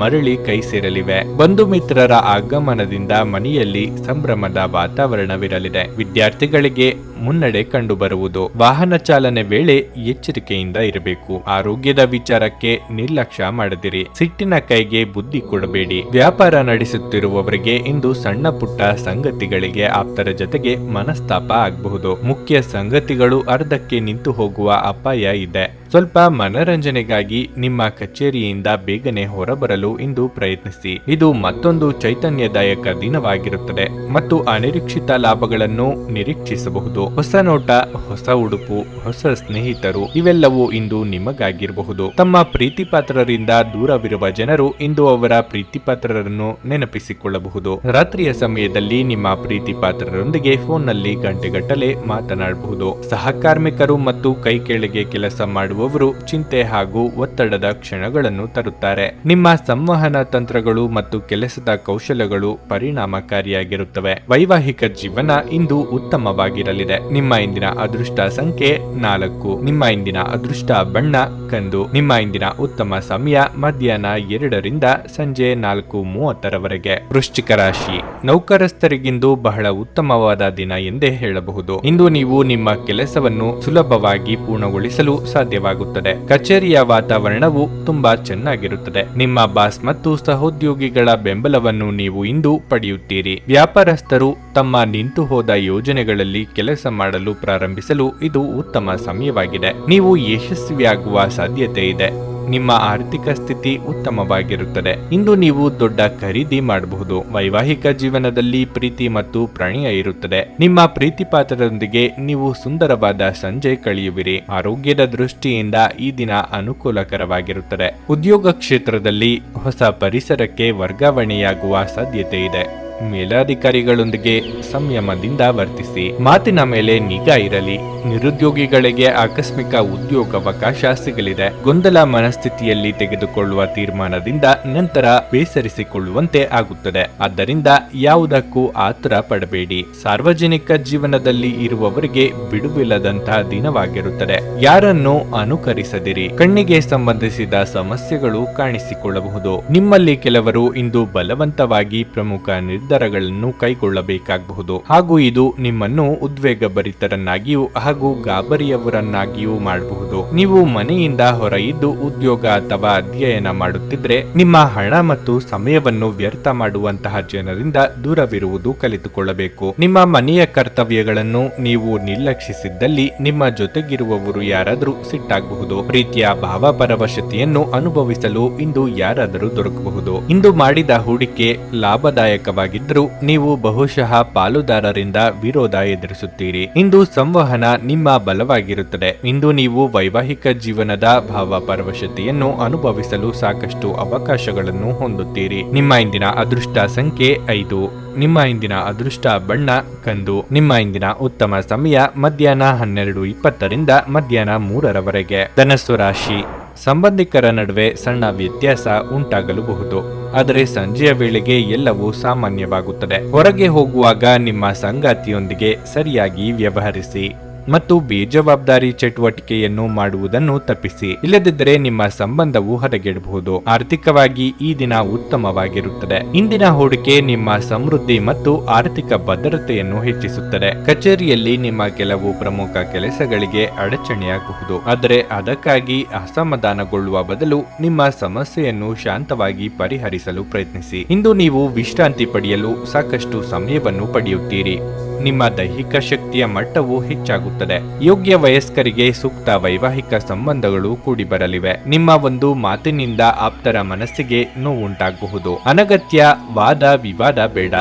ಮರಳಿ ಕೈ ಸೇರಲಿವೆ. ಬಂಧು ಮಿತ್ರರ ಆಗಮನದಿಂದ ಮನೆಯಲ್ಲಿ ಸಂಭ್ರಮದ ಸಂತೋಷದ ವಾತಾವರಣವಿರಲಿದೆ. ವಿದ್ಯಾರ್ಥಿಗಳಿಗೆ ಮುನ್ನಡೆ ಕಂಡುಬರುವುದು. ವಾಹನ ಚಾಲನೆ ವೇಳೆ ಎಚ್ಚರಿಕೆಯಿಂದ ಇರಬೇಕು. ಆರೋಗ್ಯದ ವಿಚಾರಕ್ಕೆ ನಿರ್ಲಕ್ಷ್ಯ ಮಾಡದಿರಿ. ಸಿಟ್ಟಿನ ಕೈಗೆ ಬುದ್ಧಿ ಕೊಡಬೇಡಿ. ವ್ಯಾಪಾರ ನಡೆಸುತ್ತಿರುವವರಿಗೆ ಇಂದು ಸಣ್ಣ ಪುಟ್ಟ ಸಂಗತಿಗಳಿಗೆ ಆಪ್ತರ ಜೊತೆಗೆ ಮನಸ್ತಾಪ ಆಗಬಹುದು. ಮುಖ್ಯ ಸಂಗತಿಗಳು ಅರ್ಧಕ್ಕೆ ನಿಂತು ಹೋಗುವ ಅಪಾಯ ಇದೆ. ಸ್ವಲ್ಪ ಮನರಂಜನೆಗಾಗಿ ನಿಮ್ಮ ಕಚೇರಿಯಿಂದ ಬೇಗನೆ ಹೊರಬರಲು ಇಂದು ಪ್ರಯತ್ನಿಸಿ. ಇದು ಮತ್ತೊಂದು ಚೈತನ್ಯದಾಯಕ ದಿನವಾಗಿರುತ್ತದೆ ಮತ್ತು ಅನಿರೀಕ್ಷಿತ ಲಾಭಗಳನ್ನು ನಿರೀಕ್ಷಿಸಬಹುದು. ಹೊಸ ನೋಟ, ಹೊಸ ಉಡುಪು, ಹೊಸ ಸ್ನೇಹಿತರು ಇವೆಲ್ಲವೂ ಇಂದು ನಿಮಗಾಗಿರಬಹುದು. ತಮ್ಮ ಪ್ರೀತಿಪಾತ್ರರಿಂದ ದೂರವಿರುವ ಜನರು ಇಂದು ಅವರ ಪ್ರೀತಿಪಾತ್ರರನ್ನು ನೆನಪಿಸಿಕೊಳ್ಳಬಹುದು. ರಾತ್ರಿಯ ಸಮಯದಲ್ಲಿ ನಿಮ್ಮ ಪ್ರೀತಿಪಾತ್ರರೊಂದಿಗೆ ಫೋನ್ನಲ್ಲಿ ಗಂಟೆಗಟ್ಟಲೆ ಮಾತನಾಡಬಹುದು. ಸಹಕಾರ್ಮಿಕರು ಮತ್ತು ಕೈ ಕೆಳಗೆ ಕೆಲಸ ಮಾಡುವವರು ಚಿಂತೆ ಹಾಗೂ ಒತ್ತಡದ ಕ್ಷಣಗಳನ್ನು ತರುತ್ತಾರೆ. ನಿಮ್ಮ ಸಂವಹನ ತಂತ್ರಗಳು ಮತ್ತು ಕೆಲಸದ ಕೌಶಲ್ಯಗಳು ಪರಿಣಾಮಕಾರಿಯಾಗಿರುತ್ತವೆ. ವೈವಾಹಿಕ ಜೀವನ ಇಂದು ಉತ್ತಮವಾಗಿರಲಿದೆ. ನಿಮ್ಮ ಇಂದಿನ ಅದೃಷ್ಟ ಸಂಖ್ಯೆ 4. ನಿಮ್ಮ ಇಂದಿನ ಅದೃಷ್ಟ ಬಣ್ಣ ಕಂದು. ನಿಮ್ಮ ಇಂದಿನ ಉತ್ತಮ ಸಮಯ ಮಧ್ಯಾಹ್ನ 2 ರಿಂದ ಸಂಜೆ 4:30 ವೃಶ್ಚಿಕ ರಾಶಿ. ನೌಕರಸ್ಥರಿಗಿಂದು ಬಹಳ ಉತ್ತಮವಾದ ದಿನ ಎಂದೇ ಹೇಳಬಹುದು. ಇಂದು ನೀವು ನಿಮ್ಮ ಕೆಲಸವನ್ನು ಸುಲಭವಾಗಿ ಪೂರ್ಣಗೊಳಿಸಲು ಸಾಧ್ಯವಾಗುತ್ತದೆ. ಕಚೇರಿಯ ವಾತಾವರಣವು ತುಂಬಾ ಚೆನ್ನಾಗಿರುತ್ತದೆ. ನಿಮ್ಮ ಬಾಸ್ ಮತ್ತು ಸಹೋದ್ಯೋಗಿಗಳ ಬೆಂಬಲವನ್ನು ನೀವು ಇಂದು ಪಡೆಯುತ್ತೀರಿ. ವ್ಯಾಪಾರಸ್ಥರು ತಮ್ಮ ನಿಂತು ಹೋದ ಯೋಜನೆಗಳಲ್ಲಿ ಕೆಲಸ ಮಾಡಲು ಪ್ರಾರಂಭಿಸಲು ಇದು ಉತ್ತಮ ಸಮಯವಾಗಿದೆ. ನೀವು ಯಶಸ್ವಿಯಾಗುವ ಸಾಧ್ಯತೆ ಇದೆ. ನಿಮ್ಮ ಆರ್ಥಿಕ ಸ್ಥಿತಿ ಉತ್ತಮವಾಗಿರುತ್ತದೆ. ಇಂದು ನೀವು ದೊಡ್ಡ ಖರೀದಿ ಮಾಡಬಹುದು. ವೈವಾಹಿಕ ಜೀವನದಲ್ಲಿ ಪ್ರೀತಿ ಮತ್ತು ಪ್ರಣಯ ಇರುತ್ತದೆ. ನಿಮ್ಮ ಪ್ರೀತಿಪಾತ್ರರೊಂದಿಗೆ ನೀವು ಸುಂದರವಾದ ಸಂಜೆ ಕಳೆಯುವಿರಿ. ಆರೋಗ್ಯದ ದೃಷ್ಟಿಯಿಂದ ಈ ದಿನ ಅನುಕೂಲಕರವಾಗಿರುತ್ತದೆ. ಉದ್ಯೋಗ ಕ್ಷೇತ್ರದಲ್ಲಿ ಹೊಸ ಪರಿಸರಕ್ಕೆ ವರ್ಗಾವಣೆಯಾಗುವ ಸಾಧ್ಯತೆ ಇದೆ. ಮೇಲಾಧಿಕಾರಿಗಳೊಂದಿಗೆ ಸಂಯಮದಿಂದ ವರ್ತಿಸಿ. ಮಾತಿನ ಮೇಲೆ ನಿಗಾ ಇರಲಿ. ನಿರುದ್ಯೋಗಿಗಳಿಗೆ ಆಕಸ್ಮಿಕ ಉದ್ಯೋಗಾವಕಾಶ ಸಿಗಲಿದೆ. ಗೊಂದಲ ಮನಸ್ಥಿತಿಯಲ್ಲಿ ತೆಗೆದುಕೊಳ್ಳುವ ತೀರ್ಮಾನದಿಂದ ನಂತರ ಬೇಸರಿಸಿಕೊಳ್ಳುವಂತೆ ಆಗುತ್ತದೆ. ಆದ್ದರಿಂದ ಯಾವುದಕ್ಕೂ ಆತುರ ಪಡಬೇಡಿ. ಸಾರ್ವಜನಿಕ ಜೀವನದಲ್ಲಿ ಇರುವವರಿಗೆ ಬಿಡುವಿಲ್ಲದಂತಹ ದಿನವಾಗಿರುತ್ತದೆ. ಯಾರನ್ನು ಅನುಕರಿಸದಿರಿ. ಕಣ್ಣಿಗೆ ಸಂಬಂಧಿಸಿದ ಸಮಸ್ಯೆಗಳು ಕಾಣಿಸಿಕೊಳ್ಳಬಹುದು. ನಿಮ್ಮಲ್ಲಿ ಕೆಲವರು ಇಂದು ಬಲವಂತವಾಗಿ ಪ್ರಮುಖ ನಿರ್ಧಾರಗಳನ್ನು ಕೈಗೊಳ್ಳಬೇಕಾಗಬಹುದು ಹಾಗೂ ಇದು ನಿಮ್ಮನ್ನು ಉದ್ವೇಗಭರಿತರನ್ನಾಗಿಯೂ ಹಾಗೂ ಗಾಬರಿಯವರನ್ನಾಗಿಯೂ ಮಾಡಬಹುದು. ನೀವು ಮನೆಯಿಂದ ಹೊರ ಇದ್ದು ಉದ್ಯೋಗ ಅಥವಾ ಅಧ್ಯಯನ ಮಾಡುತ್ತಿದ್ರೆ ನಿಮ್ಮ ಹಣ ಮತ್ತು ಸಮಯವನ್ನು ವ್ಯರ್ಥ ಮಾಡುವಂತಹ ಜನರಿಂದ ದೂರವಿರುವುದು ಕಲಿತುಕೊಳ್ಳಬೇಕು. ನಿಮ್ಮ ಮನೆಯ ಕರ್ತವ್ಯಗಳನ್ನು ನೀವು ನಿರ್ಲಕ್ಷಿಸಿದ್ದಲ್ಲಿ ನಿಮ್ಮ ಜೊತೆಗಿರುವವರು ಯಾರಾದರೂ ಸಿಟ್ಟಾಗಬಹುದು. ಪ್ರೀತಿಯ ಭಾವಪರವಶತೆಯನ್ನು ಅನುಭವಿಸಲು ಇಂದು ಯಾರಾದರೂ ದೊರಕಬಹುದು. ಇಂದು ಮಾಡಿದ ಹೂಡಿಕೆ ಲಾಭದಾಯಕವಾಗಿದ್ದರೂ ನೀವು ಬಹುಶಃ ಪಾಲುದಾರರಿಂದ ವಿರೋಧ ಎದುರಿಸುತ್ತೀರಿ. ಇಂದು ಸಂವಹನ ನಿಮ್ಮ ಬಲವಾಗಿರುತ್ತದೆ. ಇಂದು ನೀವು ವೈವಾಹಿಕ ಜೀವನದ ಭಾವಪರವಶತೆಯನ್ನು ಅನುಭವಿಸಲು ಸಾಕಷ್ಟು ಅವಕಾಶಗಳನ್ನು ಹೊಂದುತ್ತೀರಿ. ನಿಮ್ಮ ಇಂದಿನ ಅದೃಷ್ಟ ಸಂಖ್ಯೆ 5. ನಿಮ್ಮ ಇಂದಿನ ಅದೃಷ್ಟ ಬಣ್ಣ ಕಂದು. ನಿಮ್ಮ ಇಂದಿನ ಉತ್ತಮ ಸಮಯ ಮಧ್ಯಾಹ್ನ 12:20 ರಿಂದ ಮಧ್ಯಾಹ್ನ 3:00 ಧನಸ್ಸು ರಾಶಿ. ಸಂಬಂಧಿಕರ ನಡುವೆ ಸಣ್ಣ ವ್ಯತ್ಯಾಸ ಉಂಟಾಗಲೂಬಹುದು. ಆದರೆ ಸಂಜೆಯ ವೇಳೆಗೆ ಎಲ್ಲವೂ ಸಾಮಾನ್ಯವಾಗುತ್ತದೆ. ಹೊರಗೆ ಹೋಗುವಾಗ ನಿಮ್ಮ ಸಂಗಾತಿಯೊಂದಿಗೆ ಸರಿಯಾಗಿ ವ್ಯವಹರಿಸಿ ಮತ್ತು ಬೇಜವಾಬ್ದಾರಿ ಚಟುವಟಿಕೆಯನ್ನು ಮಾಡುವುದನ್ನು ತಪ್ಪಿಸಿ. ಇಲ್ಲದಿದ್ದರೆ ನಿಮ್ಮ ಸಂಬಂಧವು ಹದಗೆಡಬಹುದು. ಆರ್ಥಿಕವಾಗಿ ಈ ದಿನ ಉತ್ತಮವಾಗಿರುತ್ತದೆ. ಇಂದಿನ ಹೂಡಿಕೆ ನಿಮ್ಮ ಸಮೃದ್ಧಿ ಮತ್ತು ಆರ್ಥಿಕ ಭದ್ರತೆಯನ್ನು ಹೆಚ್ಚಿಸುತ್ತದೆ. ಕಚೇರಿಯಲ್ಲಿ ನಿಮ್ಮ ಕೆಲವು ಪ್ರಮುಖ ಕೆಲಸಗಳಿಗೆ ಅಡಚಣೆಯಾಗಬಹುದು. ಆದರೆ ಅದಕ್ಕಾಗಿ ಅಸಮಾಧಾನಗೊಳ್ಳುವ ಬದಲು ನಿಮ್ಮ ಸಮಸ್ಯೆಯನ್ನು ಶಾಂತವಾಗಿ ಪರಿಹರಿಸಲು ಪ್ರಯತ್ನಿಸಿ. ಇಂದು ನೀವು ವಿಶ್ರಾಂತಿ ಪಡೆಯಲು ಸಾಕಷ್ಟು ಸಮಯವನ್ನು ಪಡೆಯುತ್ತೀರಿ. ನಿಮ್ಮ ದೈಹಿಕ ಶಕ್ತಿಯ ಮಟ್ಟವು ಹೆಚ್ಚಾಗುತ್ತದೆ. ಯೋಗ್ಯ ವಯಸ್ಕರಿಗೆ ಸೂಕ್ತ ವೈವಾಹಿಕ ಸಂಬಂಧಗಳು ಕೂಡಿ ಬರಲಿವೆ. ನಿಮ್ಮ ಒಂದು ಮಾತಿನಿಂದ ಆಪ್ತರ ಮನಸ್ಸಿಗೆ ನೋವುಂಟಾಗಬಹುದು. ಅನಗತ್ಯ ವಾದ ವಿವಾದ ಬೇಡ.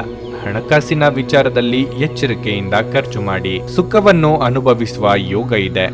ಹಣಕಾಸಿನ ವಿಚಾರದಲ್ಲಿ ಎಚ್ಚರಿಕೆಯಿಂದ ಖರ್ಚು ಮಾಡಿ. ಸುಖವನ್ನು ಅನುಭವಿಸುವ ಯೋಗ ಇದೆ.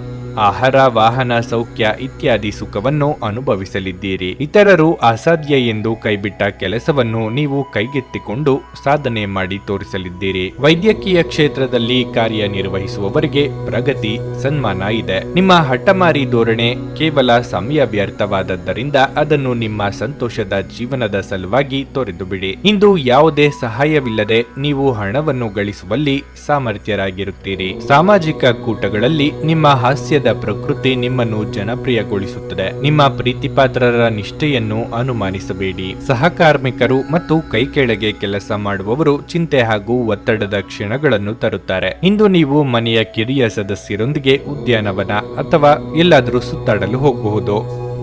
ಆಹಾರ, ವಾಹನ, ಸೌಖ್ಯ ಇತ್ಯಾದಿ ಸುಖವನ್ನು ಅನುಭವಿಸಲಿದ್ದೀರಿ. ಇತರರು ಅಸಾಧ್ಯ ಎಂದು ಕೈಬಿಟ್ಟ ಕೆಲಸವನ್ನು ನೀವು ಕೈಗೆತ್ತಿಕೊಂಡು ಸಾಧನೆ ಮಾಡಿ ತೋರಿಸಲಿದ್ದೀರಿ. ವೈದ್ಯಕೀಯ ಕ್ಷೇತ್ರದಲ್ಲಿ ಕಾರ್ಯನಿರ್ವಹಿಸುವವರಿಗೆ ಪ್ರಗತಿ, ಸನ್ಮಾನ ಇದೆ. ನಿಮ್ಮ ಹಠಮಾರಿ ಧೋರಣೆ ಕೇವಲ ಸಮಯ ವ್ಯರ್ಥವಾದದ್ದರಿಂದ ಅದನ್ನು ನಿಮ್ಮ ಸಂತೋಷದ ಜೀವನದ ಸಲುವಾಗಿ ತೊರೆದು ಬಿಡಿ. ಇಂದು ಯಾವುದೇ ಸಹಾಯವಿಲ್ಲದೆ ನೀವು ಹಣವನ್ನು ಗಳಿಸುವಲ್ಲಿ ಸಾಮರ್ಥ್ಯರಾಗಿರುತ್ತೀರಿ. ಸಾಮಾಜಿಕ ಕೂಟಗಳಲ್ಲಿ ನಿಮ್ಮ ಹಾಸ್ಯದ ಪಡೆದ ಪ್ರಕೃತಿ ನಿಮ್ಮನ್ನು ಜನಪ್ರಿಯಗೊಳಿಸುತ್ತದೆ. ನಿಮ್ಮ ಪ್ರೀತಿಪಾತ್ರರ ನಿಷ್ಠೆಯನ್ನು ಅನುಮಾನಿಸಬೇಡಿ. ಸಹಕಾರ್ಮಿಕರು ಮತ್ತು ಕೈಕೆಳಗೆ ಕೆಲಸ ಮಾಡುವವರು ಚಿಂತೆ ಹಾಗೂ ಒತ್ತಡದ ಕ್ಷಣಗಳನ್ನು ತರುತ್ತಾರೆ. ಇಂದು ನೀವು ಮನೆಯ ಕಿರಿಯ ಸದಸ್ಯರೊಂದಿಗೆ ಉದ್ಯಾನವನ ಅಥವಾ ಎಲ್ಲಾದರೂ ಸುತ್ತಾಡಲು ಹೋಗಬಹುದು.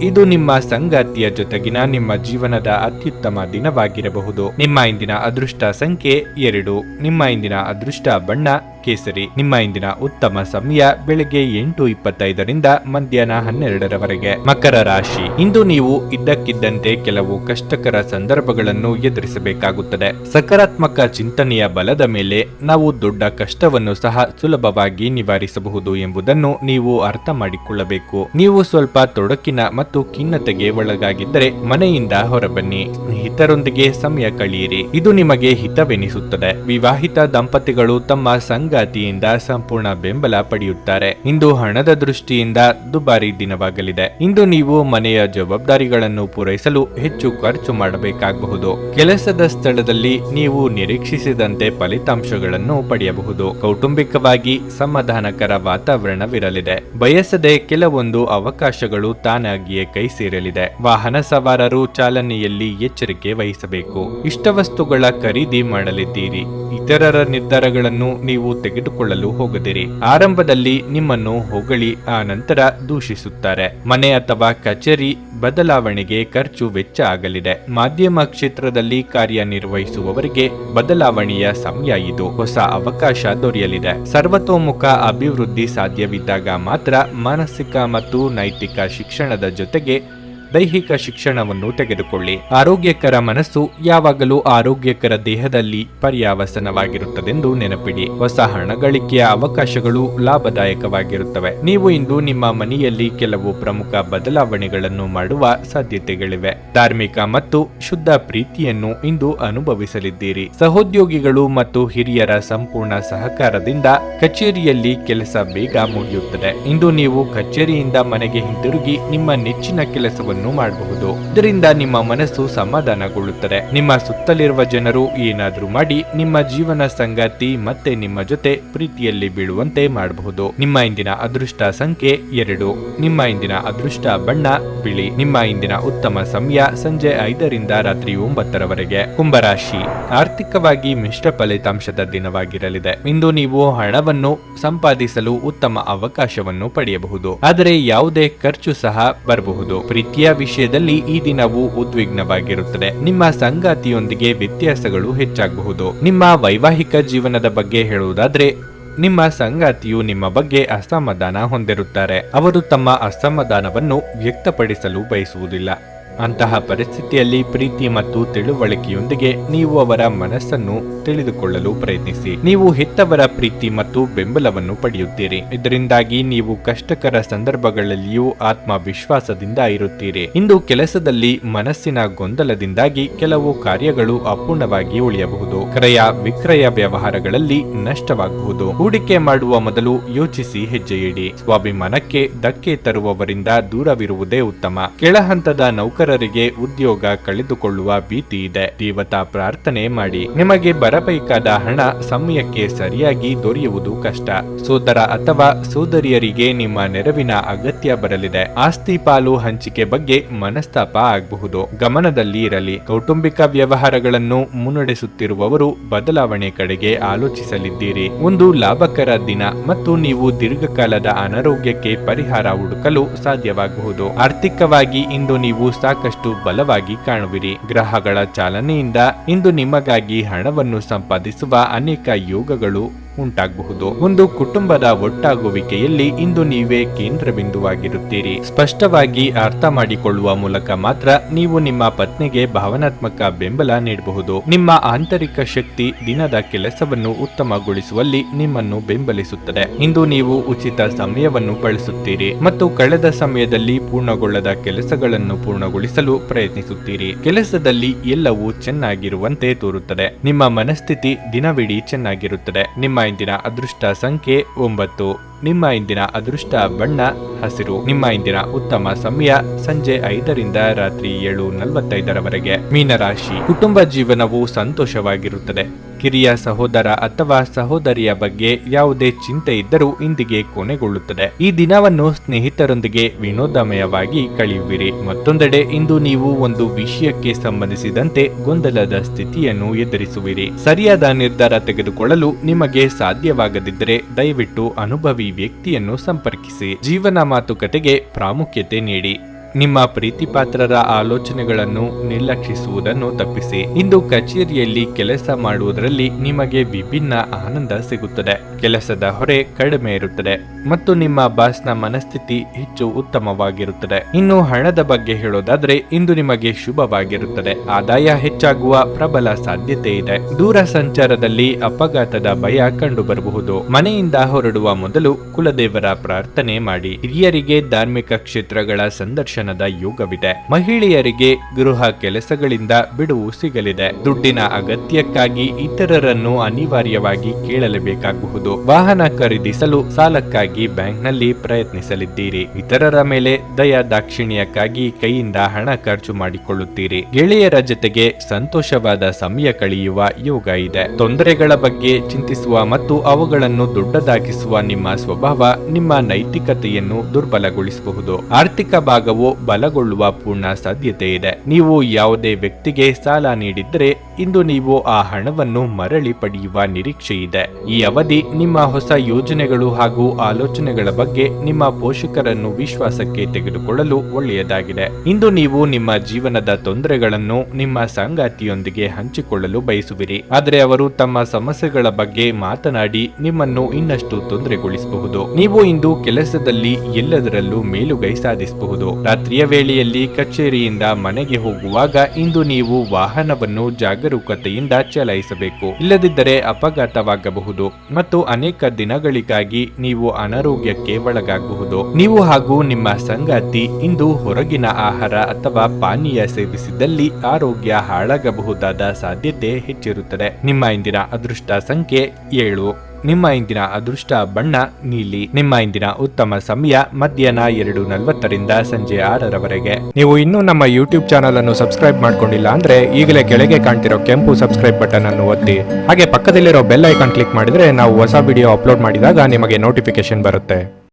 ಇದು ನಿಮ್ಮ ಸಂಗಾತಿಯ ಜೊತೆಗಿನ ನಿಮ್ಮ ಜೀವನದ ಅತ್ಯುತ್ತಮ ದಿನವಾಗಿರಬಹುದು. ನಿಮ್ಮ ಇಂದಿನ ಅದೃಷ್ಟ ಸಂಖ್ಯೆ 2. ನಿಮ್ಮ ಇಂದಿನ ಅದೃಷ್ಟ ಬಣ್ಣ ಕೇಸರಿ. ನಿಮ್ಮ ಇಂದಿನ ಉತ್ತಮ ಸಮಯ ಬೆಳಗ್ಗೆ 8:25ರಿಂದ ಮಧ್ಯಾಹ್ನ 12ರವರೆಗೆ. ಮಕರ ರಾಶಿ. ಇಂದು ನೀವು ಇದ್ದಕ್ಕಿದ್ದಂತೆ ಕೆಲವು ಕಷ್ಟಕರ ಸಂದರ್ಭಗಳನ್ನು ಎದುರಿಸಬೇಕಾಗುತ್ತದೆ. ಸಕಾರಾತ್ಮಕ ಚಿಂತನೆಯ ಬಲದ ಮೇಲೆ ನಾವು ದೊಡ್ಡ ಕಷ್ಟವನ್ನು ಸಹ ಸುಲಭವಾಗಿ ನಿವಾರಿಸಬಹುದು ಎಂಬುದನ್ನು ನೀವು ಅರ್ಥ ಮಾಡಿಕೊಳ್ಳಬೇಕು. ನೀವು ಸ್ವಲ್ಪ ತೊಡಕಿನ ಮತ್ತು ಖಿನ್ನತೆಗೆ ಒಳಗಾಗಿದ್ದರೆ ಮನೆಯಿಂದ ಹೊರಬನ್ನಿ. ಸ್ನೇಹಿತರೊಂದಿಗೆ ಸಮಯ ಕಳೆಯಿರಿ. ಇದು ನಿಮಗೆ ಹಿತವೆನಿಸುತ್ತದೆ. ವಿವಾಹಿತ ದಂಪತಿಗಳು ತಮ್ಮ ಸಂಗಾತಿಯಿಂದ ಸಂಪೂರ್ಣ ಬೆಂಬಲ ಪಡೆಯುತ್ತಾರೆ. ಇಂದು ಹಣದ ದೃಷ್ಟಿಯಿಂದ ದುಬಾರಿ ದಿನವಾಗಲಿದೆ. ಇಂದು ನೀವು ಮನೆಯ ಜವಾಬ್ದಾರಿಗಳನ್ನು ಪೂರೈಸಲು ಹೆಚ್ಚು ಖರ್ಚು ಮಾಡಬೇಕಾಗಬಹುದು. ಕೆಲಸದ ಸ್ಥಳದಲ್ಲಿ ನೀವು ನಿರೀಕ್ಷಿಸಿದಂತೆ ಫಲಿತಾಂಶಗಳನ್ನು ಪಡೆಯಬಹುದು. ಕೌಟುಂಬಿಕವಾಗಿ ಸಮಾಧಾನಕರ ವಾತಾವರಣವಿರಲಿದೆ. ಬಯಸದೆ ಕೆಲವೊಂದು ಅವಕಾಶಗಳು ತಾನಾಗಿಯೇ ಕೈ ಸೇರಲಿದೆ. ವಾಹನ ಸವಾರರು ಚಾಲನೆಯಲ್ಲಿ ಎಚ್ಚರಿಕೆ ವಹಿಸಬೇಕು. ಇಷ್ಟವಸ್ತುಗಳ ಖರೀದಿ ಮಾಡಲಿದ್ದೀರಿ. ಇತರರ ನಿರ್ಧಾರಗಳನ್ನು ನೀವು ತೆಗೆದುಕೊಳ್ಳಲು ಹೋಗದಿರಿ. ಆರಂಭದಲ್ಲಿ ನಿಮ್ಮನ್ನು ಹೊಗಳಿ ಆ ನಂತರ ದೂಷಿಸುತ್ತಾರೆ. ಮನೆ ಅಥವಾ ಕಚೇರಿ ಬದಲಾವಣೆಗೆ ಖರ್ಚು ವೆಚ್ಚ ಆಗಲಿದೆ. ಮಾಧ್ಯಮ ಕ್ಷೇತ್ರದಲ್ಲಿ ಕಾರ್ಯನಿರ್ವಹಿಸುವವರಿಗೆ ಬದಲಾವಣೆಯ ಸಮಯ ಇದು. ಹೊಸ ಅವಕಾಶ ದೊರೆಯಲಿದೆ. ಸರ್ವತೋಮುಖ ಅಭಿವೃದ್ಧಿ ಸಾಧ್ಯವಿದ್ದಾಗ ಮಾತ್ರ ಮಾನಸಿಕ ಮತ್ತು ನೈತಿಕ ಶಿಕ್ಷಣದ ಜೊತೆಗೆ ದೈಹಿಕ ಶಿಕ್ಷಣವನ್ನು ತೆಗೆದುಕೊಳ್ಳಿ. ಆರೋಗ್ಯಕರ ಮನಸ್ಸು ಯಾವಾಗಲೂ ಆರೋಗ್ಯಕರ ದೇಹದಲ್ಲಿ ಪರ್ಯಾವಸನವಾಗಿರುತ್ತದೆಂದು ನೆನಪಿಡಿ. ಹೊಸ ಹಣ ಗಳಿಕೆಯ ಅವಕಾಶಗಳು ಲಾಭದಾಯಕವಾಗಿರುತ್ತವೆ. ನೀವು ಇಂದು ನಿಮ್ಮ ಮನೆಯಲ್ಲಿ ಕೆಲವು ಪ್ರಮುಖ ಬದಲಾವಣೆಗಳನ್ನು ಮಾಡುವ ಸಾಧ್ಯತೆಗಳಿವೆ. ಧಾರ್ಮಿಕ ಮತ್ತು ಶುದ್ಧ ಪ್ರೀತಿಯನ್ನು ಇಂದು ಅನುಭವಿಸಲಿದ್ದೀರಿ. ಸಹೋದ್ಯೋಗಿಗಳು ಮತ್ತು ಹಿರಿಯರ ಸಂಪೂರ್ಣ ಸಹಕಾರದಿಂದ ಕಚೇರಿಯಲ್ಲಿ ಕೆಲಸ ಬೇಗ ಮುಗಿಯುತ್ತದೆ. ಇಂದು ನೀವು ಕಚೇರಿಯಿಂದ ಮನೆಗೆ ಹಿಂತಿರುಗಿ ನಿಮ್ಮ ನೆಚ್ಚಿನ ಕೆಲಸವನ್ನು ಮಾಡಬಹುದು. ಇದರಿಂದ ನಿಮ್ಮ ಮನಸ್ಸು ಸಮಾಧಾನಗೊಳ್ಳುತ್ತದೆ. ನಿಮ್ಮ ಸುತ್ತಲಿರುವ ಜನರು ಏನಾದರೂ ಮಾಡಿ ನಿಮ್ಮ ಜೀವನ ಸಂಗಾತಿ ಮತ್ತೆ ನಿಮ್ಮ ಜೊತೆ ಪ್ರೀತಿಯಲ್ಲಿ ಬೀಳುವಂತೆ ಮಾಡಬಹುದು. ನಿಮ್ಮ ಇಂದಿನ ಅದೃಷ್ಟ ಸಂಖ್ಯೆ 2. ನಿಮ್ಮ ಇಂದಿನ ಅದೃಷ್ಟ ಬಣ್ಣ ಬಿಳಿ. ನಿಮ್ಮ ಇಂದಿನ ಉತ್ತಮ ಸಮಯ ಸಂಜೆ 5ರಿಂದ ರಾತ್ರಿ 9ರವರೆಗೆ. ಕುಂಭರಾಶಿ. ಆರ್ಥಿಕವಾಗಿ ಮಿಶ್ರ ಫಲಿತಾಂಶದ ದಿನವಾಗಿರಲಿದೆ. ಇಂದು ನೀವು ಹಣವನ್ನು ಸಂಪಾದಿಸಲು ಉತ್ತಮ ಅವಕಾಶವನ್ನು ಪಡೆಯಬಹುದು. ಆದರೆ ಯಾವುದೇ ಖರ್ಚು ಸಹ ಬರಬಹುದು. ಪ್ರೀತಿಯ ವಿಷಯದಲ್ಲಿ ಈ ದಿನವು ಉದ್ವಿಗ್ನವಾಗಿರುತ್ತದೆ. ನಿಮ್ಮ ಸಂಗಾತಿಯೊಂದಿಗೆ ವ್ಯತ್ಯಾಸಗಳು ಹೆಚ್ಚಾಗಬಹುದು. ನಿಮ್ಮ ವೈವಾಹಿಕ ಜೀವನದ ಬಗ್ಗೆ ಹೇಳುವುದಾದ್ರೆ, ನಿಮ್ಮ ಸಂಗಾತಿಯು ನಿಮ್ಮ ಬಗ್ಗೆ ಅಸಮಾಧಾನ ಹೊಂದಿರುತ್ತಾರೆ. ಅವರು ತಮ್ಮ ಅಸಮಾಧಾನವನ್ನು ವ್ಯಕ್ತಪಡಿಸಲು ಬಯಸುವುದಿಲ್ಲ. ಅಂತಹ ಪರಿಸ್ಥಿತಿಯಲ್ಲಿ ಪ್ರೀತಿ ಮತ್ತು ತಿಳುವಳಿಕೆಯೊಂದಿಗೆ ನೀವು ಅವರ ಮನಸ್ಸನ್ನು ತಿಳಿದುಕೊಳ್ಳಲು ಪ್ರಯತ್ನಿಸಿ. ನೀವು ಹೆತ್ತವರ ಪ್ರೀತಿ ಮತ್ತು ಬೆಂಬಲವನ್ನು ಪಡೆಯುತ್ತೀರಿ. ಇದರಿಂದಾಗಿ ನೀವು ಕಷ್ಟಕರ ಸಂದರ್ಭಗಳಲ್ಲಿಯೂ ಆತ್ಮವಿಶ್ವಾಸದಿಂದ ಇರುತ್ತೀರಿ. ಇಂದು ಕೆಲಸದಲ್ಲಿ ಮನಸ್ಸಿನ ಗೊಂದಲದಿಂದಾಗಿ ಕೆಲವು ಕಾರ್ಯಗಳು ಅಪೂರ್ಣವಾಗಿ ಉಳಿಯಬಹುದು. ಕ್ರಯ ವಿಕ್ರಯ ವ್ಯವಹಾರಗಳಲ್ಲಿ ನಷ್ಟವಾಗಬಹುದು. ಹೂಡಿಕೆ ಮಾಡುವ ಮೊದಲು ಯೋಚಿಸಿ ಹೆಜ್ಜೆ ಇಡಿ. ಸ್ವಾಭಿಮಾನಕ್ಕೆ ಧಕ್ಕೆ ತರುವವರಿಂದ ದೂರವಿರುವುದೇ ಉತ್ತಮ. ಕೆಳಹಂತದ ನೌಕರರಿಗೆ ಉದ್ಯೋಗ ಕಳೆದುಕೊಳ್ಳುವ ಭೀತಿ ಇದೆ. ದೇವತಾ ಪ್ರಾರ್ಥನೆ ಮಾಡಿ. ನಿಮಗೆ ಬರಬೇಕಾದ ಹಣ ಸಮಯಕ್ಕೆ ಸರಿಯಾಗಿ ದೊರೆಯುವುದು ಕಷ್ಟ. ಸೋದರ ಅಥವಾ ಸೋದರಿಯರಿಗೆ ನಿಮ್ಮ ನೆರವಿನ ಅಗತ್ಯ ಬರಲಿದೆ. ಆಸ್ತಿ ಪಾಲು ಹಂಚಿಕೆ ಬಗ್ಗೆ ಮನಸ್ತಾಪ ಆಗಬಹುದು. ಗಮನದಲ್ಲಿ ಇರಲಿ. ಕೌಟುಂಬಿಕ ವ್ಯವಹಾರಗಳನ್ನು ಮುನ್ನಡೆಸುತ್ತಿರುವವರು ಬದಲಾವಣೆ ಕಡೆಗೆ ಆಲೋಚಿಸಲಿದ್ದೀರಿ. ಒಂದು ಲಾಭಕರ ದಿನ ಮತ್ತು ನೀವು ದೀರ್ಘಕಾಲದ ಅನಾರೋಗ್ಯಕ್ಕೆ ಪರಿಹಾರ ಹುಡುಕಲು ಸಾಧ್ಯವಾಗಬಹುದು. ಆರ್ಥಿಕವಾಗಿ ಇಂದು ನೀವು ಸಾಕಷ್ಟು ಬಲವಾಗಿ ಕಾಣುವಿರಿ. ಗ್ರಹಗಳ ಚಾಲನೆಯಿಂದ ಇಂದು ನಿಮಗಾಗಿ ಹಣವನ್ನು ಸಂಪಾದಿಸುವ ಅನೇಕ ಯೋಗಗಳು ಉಂಟಾಗಬಹುದು. ಒಂದು ಕುಟುಂಬದ ಒಟ್ಟಾಗುವಿಕೆಯಲ್ಲಿ ಇಂದು ನೀವೇ ಕೇಂದ್ರ ಬಿಂದುವಾಗಿರುತ್ತೀರಿ. ಸ್ಪಷ್ಟವಾಗಿ ಅರ್ಥ ಮಾಡಿಕೊಳ್ಳುವ ಮೂಲಕ ಮಾತ್ರ ನೀವು ನಿಮ್ಮ ಪತ್ನಿಗೆ ಭಾವನಾತ್ಮಕ ಬೆಂಬಲ ನೀಡಬಹುದು. ನಿಮ್ಮ ಆಂತರಿಕ ಶಕ್ತಿ ದಿನದ ಕೆಲಸವನ್ನು ಉತ್ತಮಗೊಳಿಸುವಲ್ಲಿ ನಿಮ್ಮನ್ನು ಬೆಂಬಲಿಸುತ್ತದೆ. ಇಂದು ನೀವು ಉಚಿತ ಸಮಯವನ್ನು ಬಳಸುತ್ತೀರಿ ಮತ್ತು ಕಳೆದ ಸಮಯದಲ್ಲಿ ಪೂರ್ಣಗೊಳ್ಳದ ಕೆಲಸಗಳನ್ನು ಪೂರ್ಣಗೊಳಿಸಲು ಪ್ರಯತ್ನಿಸುತ್ತೀರಿ. ಕೆಲಸದಲ್ಲಿ ಎಲ್ಲವೂ ಚೆನ್ನಾಗಿರುವಂತೆ ತೋರುತ್ತದೆ. ನಿಮ್ಮ ಮನಸ್ಥಿತಿ ದಿನವಿಡೀ ಚೆನ್ನಾಗಿರುತ್ತದೆ. ನಿಮ್ಮ ಇಂದಿನ ಅದೃಷ್ಟ ಸಂಖ್ಯೆ 9. ನಿಮ್ಮ ಇಂದಿನ ಅದೃಷ್ಟ ಬಣ್ಣ ಹಸಿರು. ನಿಮ್ಮ ಇಂದಿನ ಉತ್ತಮ ಸಮಯ ಸಂಜೆ 5ರಿಂದ ರಾತ್ರಿ 7:45ರವರೆಗೆ. ಮೀನರಾಶಿ. ಕುಟುಂಬ ಜೀವನವು ಸಂತೋಷವಾಗಿರುತ್ತದೆ. ಕಿರಿಯ ಸಹೋದರ ಅಥವಾ ಸಹೋದರಿಯ ಬಗ್ಗೆ ಯಾವುದೇ ಚಿಂತೆ ಇದ್ದರೂ ಇಂದಿಗೆ ಕೊನೆಗೊಳ್ಳುತ್ತದೆ. ಈ ದಿನವನ್ನು ಸ್ನೇಹಿತರೊಂದಿಗೆ ವಿನೋದಮಯವಾಗಿ ಕಳೆಯುವಿರಿ. ಮತ್ತೊಂದೆಡೆ ಇಂದು ನೀವು ಒಂದು ವಿಷಯಕ್ಕೆ ಸಂಬಂಧಿಸಿದಂತೆ ಗೊಂದಲದ ಸ್ಥಿತಿಯನ್ನು ಎದುರಿಸುವಿರಿ. ಸರಿಯಾದ ನಿರ್ಧಾರ ತೆಗೆದುಕೊಳ್ಳಲು ನಿಮಗೆ ಸಾಧ್ಯವಾಗದಿದ್ದರೆ ದಯವಿಟ್ಟು ಅನುಭವಿ ವ್ಯಕ್ತಿಯನ್ನು ಸಂಪರ್ಕಿಸಿ. ಜೀವನ ಮಾತುಕತೆಗೆ ಪ್ರಾಮುಖ್ಯತೆ ನೀಡಿ. ನಿಮ್ಮ ಪ್ರೀತಿಪಾತ್ರರ ಆಲೋಚನೆಗಳನ್ನು ನಿರ್ಲಕ್ಷಿಸುವುದನ್ನು ತಪ್ಪಿಸಿ. ಇಂದು ಕಚೇರಿಯಲ್ಲಿ ಕೆಲಸ ಮಾಡುವುದರಲ್ಲಿ ನಿಮಗೆ ವಿಭಿನ್ನ ಆನಂದ ಸಿಗುತ್ತದೆ. ಕೆಲಸದ ಹೊರೆ ಕಡಿಮೆ ಇರುತ್ತದೆ ಮತ್ತು ನಿಮ್ಮ ಬಾಸ್ನ ಮನಸ್ಥಿತಿ ಹೆಚ್ಚು ಉತ್ತಮವಾಗಿರುತ್ತದೆ. ಇನ್ನು ಹಣದ ಬಗ್ಗೆ ಹೇಳೋದಾದ್ರೆ ಇಂದು ನಿಮಗೆ ಶುಭವಾಗಿರುತ್ತದೆ. ಆದಾಯ ಹೆಚ್ಚಾಗುವ ಪ್ರಬಲ ಸಾಧ್ಯತೆ ಇದೆ. ದೂರ ಸಂಚಾರದಲ್ಲಿ ಅಪಘಾತದ ಭಯ ಕಂಡುಬರಬಹುದು. ಮನೆಯಿಂದ ಹೊರಡುವ ಮೊದಲು ಕುಲದೇವರ ಪ್ರಾರ್ಥನೆ ಮಾಡಿ. ಹಿರಿಯರಿಗೆ ಧಾರ್ಮಿಕ ಕ್ಷೇತ್ರಗಳ ಸಂದರ್ಶನದ ಯೋಗವಿದೆ. ಮಹಿಳೆಯರಿಗೆ ಗೃಹ ಕೆಲಸಗಳಿಂದ ಬಿಡುವು ಸಿಗಲಿದೆ. ದುಡ್ಡಿನ ಅಗತ್ಯಕ್ಕಾಗಿ ಇತರರನ್ನು ಅನಿವಾರ್ಯವಾಗಿ ಕೇಳಲೇಬೇಕಾಗಬಹುದು. ವಾಹನ ಖರೀದಿಸಲು ಸಾಲಕ್ಕಾಗಿ ಬ್ಯಾಂಕ್ನಲ್ಲಿ ಪ್ರಯತ್ನಿಸಲಿದ್ದೀರಿ. ಇತರರ ಮೇಲೆ ದಯ ದಾಕ್ಷಿಣ್ಯಕ್ಕಾಗಿ ಕೈಯಿಂದ ಹಣ ಖರ್ಚು ಮಾಡಿಕೊಳ್ಳುತ್ತೀರಿ. ಗೆಳೆಯರ ಜೊತೆಗೆ ಸಂತೋಷವಾದ ಸಮಯ ಕಳೆಯುವ ಯೋಗ ಇದೆ. ತೊಂದರೆಗಳ ಬಗ್ಗೆ ಚಿಂತಿಸುವ ಮತ್ತು ಅವುಗಳನ್ನು ದೊಡ್ಡದಾಗಿಸುವ ನಿಮ್ಮ ಸ್ವಭಾವ ನಿಮ್ಮ ನೈತಿಕತೆಯನ್ನು ದುರ್ಬಲಗೊಳಿಸಬಹುದು. ಆರ್ಥಿಕ ಭಾಗವು ಬಲಗೊಳ್ಳುವ ಪೂರ್ಣ ಸಾಧ್ಯತೆ ಇದೆ. ನೀವು ಯಾವುದೇ ವ್ಯಕ್ತಿಗೆ ಸಾಲ ನೀಡಿದ್ದರೆ ಇಂದು ನೀವು ಆ ಹಣವನ್ನು ಮರಳಿ ಪಡೆಯುವ ನಿರೀಕ್ಷೆ ಇದೆ. ಈ ಅವಧಿ ನಿಮ್ಮ ಹೊಸ ಯೋಜನೆಗಳು ಹಾಗೂ ಆಲೋಚನೆಗಳ ಬಗ್ಗೆ ನಿಮ್ಮ ಪೋಷಕರನ್ನು ವಿಶ್ವಾಸಕ್ಕೆ ತೆಗೆದುಕೊಳ್ಳಲು ಒಳ್ಳೆಯದಾಗಿದೆ. ಇಂದು ನೀವು ನಿಮ್ಮ ಜೀವನದ ತೊಂದರೆಗಳನ್ನು ನಿಮ್ಮ ಸಂಗಾತಿಯೊಂದಿಗೆ ಹಂಚಿಕೊಳ್ಳಲು ಬಯಸುವಿರಿ. ಆದರೆ ಅವರು ತಮ್ಮ ಸಮಸ್ಯೆಗಳ ಬಗ್ಗೆ ಮಾತನಾಡಿ ನಿಮ್ಮನ್ನು ಇನ್ನಷ್ಟು ತೊಂದರೆಗೊಳಿಸಬಹುದು. ನೀವು ಇಂದು ಕೆಲಸದಲ್ಲಿ ಎಲ್ಲದರಲ್ಲೂ ಮೇಲುಗೈ ಸಾಧಿಸಬಹುದು. ರಾತ್ರಿಯ ವೇಳೆಯಲ್ಲಿ ಕಚೇರಿಯಿಂದ ಮನೆಗೆ ಹೋಗುವಾಗ ಇಂದು ನೀವು ವಾಹನವನ್ನು ಜಾಗರೂಕತೆಯಿಂದ ಚಲಾಯಿಸಬೇಕು. ಇಲ್ಲದಿದ್ದರೆ ಅಪಘಾತವಾಗಬಹುದು ಮತ್ತು ಅನೇಕ ದಿನಗಳಿಗಾಗಿ ನೀವು ಅನಾರೋಗ್ಯಕ್ಕೆ ಒಳಗಾಗಬಹುದು. ನೀವು ಹಾಗೂ ನಿಮ್ಮ ಸಂಗಾತಿ ಇಂದು ಹೊರಗಿನ ಆಹಾರ ಅಥವಾ ಪಾನೀಯ ಸೇವಿಸಿದಲ್ಲಿ ಆರೋಗ್ಯ ಹಾಳಾಗಬಹುದಾದ ಸಾಧ್ಯತೆ ಹೆಚ್ಚಿರುತ್ತದೆ. ನಿಮ್ಮ ಇಂದಿನ ಅದೃಷ್ಟ ಸಂಖ್ಯೆ 7. ನಿಮ್ಮ ಇಂದಿನ ಅದೃಷ್ಟ ಬಣ್ಣ ನೀಲಿ. ನಿಮ್ಮ ಇಂದಿನ ಉತ್ತಮ ಸಮಯ ಮಧ್ಯಾಹ್ನ 2:40 ಸಂಜೆ 6 ನೀವು ಇನ್ನೂ ನಮ್ಮ ಯೂಟ್ಯೂಬ್ ಚಾನಲ್ ಅನ್ನು ಸಬ್ಸ್ಕ್ರೈಬ್ ಮಾಡ್ಕೊಂಡಿಲ್ಲ ಅಂದ್ರೆ ಈಗಲೇ ಕೆಳಗೆ ಕಾಣ್ತಿರೋ ಕೆಂಪು ಸಬ್ಸ್ಕ್ರೈಬ್ ಬಟನ್ ಅನ್ನು ಒತ್ತಿ. ಹಾಗೆ ಪಕ್ಕದಲ್ಲಿರೋ ಬೆಲ್ ಐಕಾನ್ ಕ್ಲಿಕ್ ಮಾಡಿದ್ರೆ ನಾವು ಹೊಸ ವಿಡಿಯೋ ಅಪ್ಲೋಡ್ ಮಾಡಿದಾಗ ನಿಮಗೆ ನೋಟಿಫಿಕೇಶನ್ ಬರುತ್ತೆ.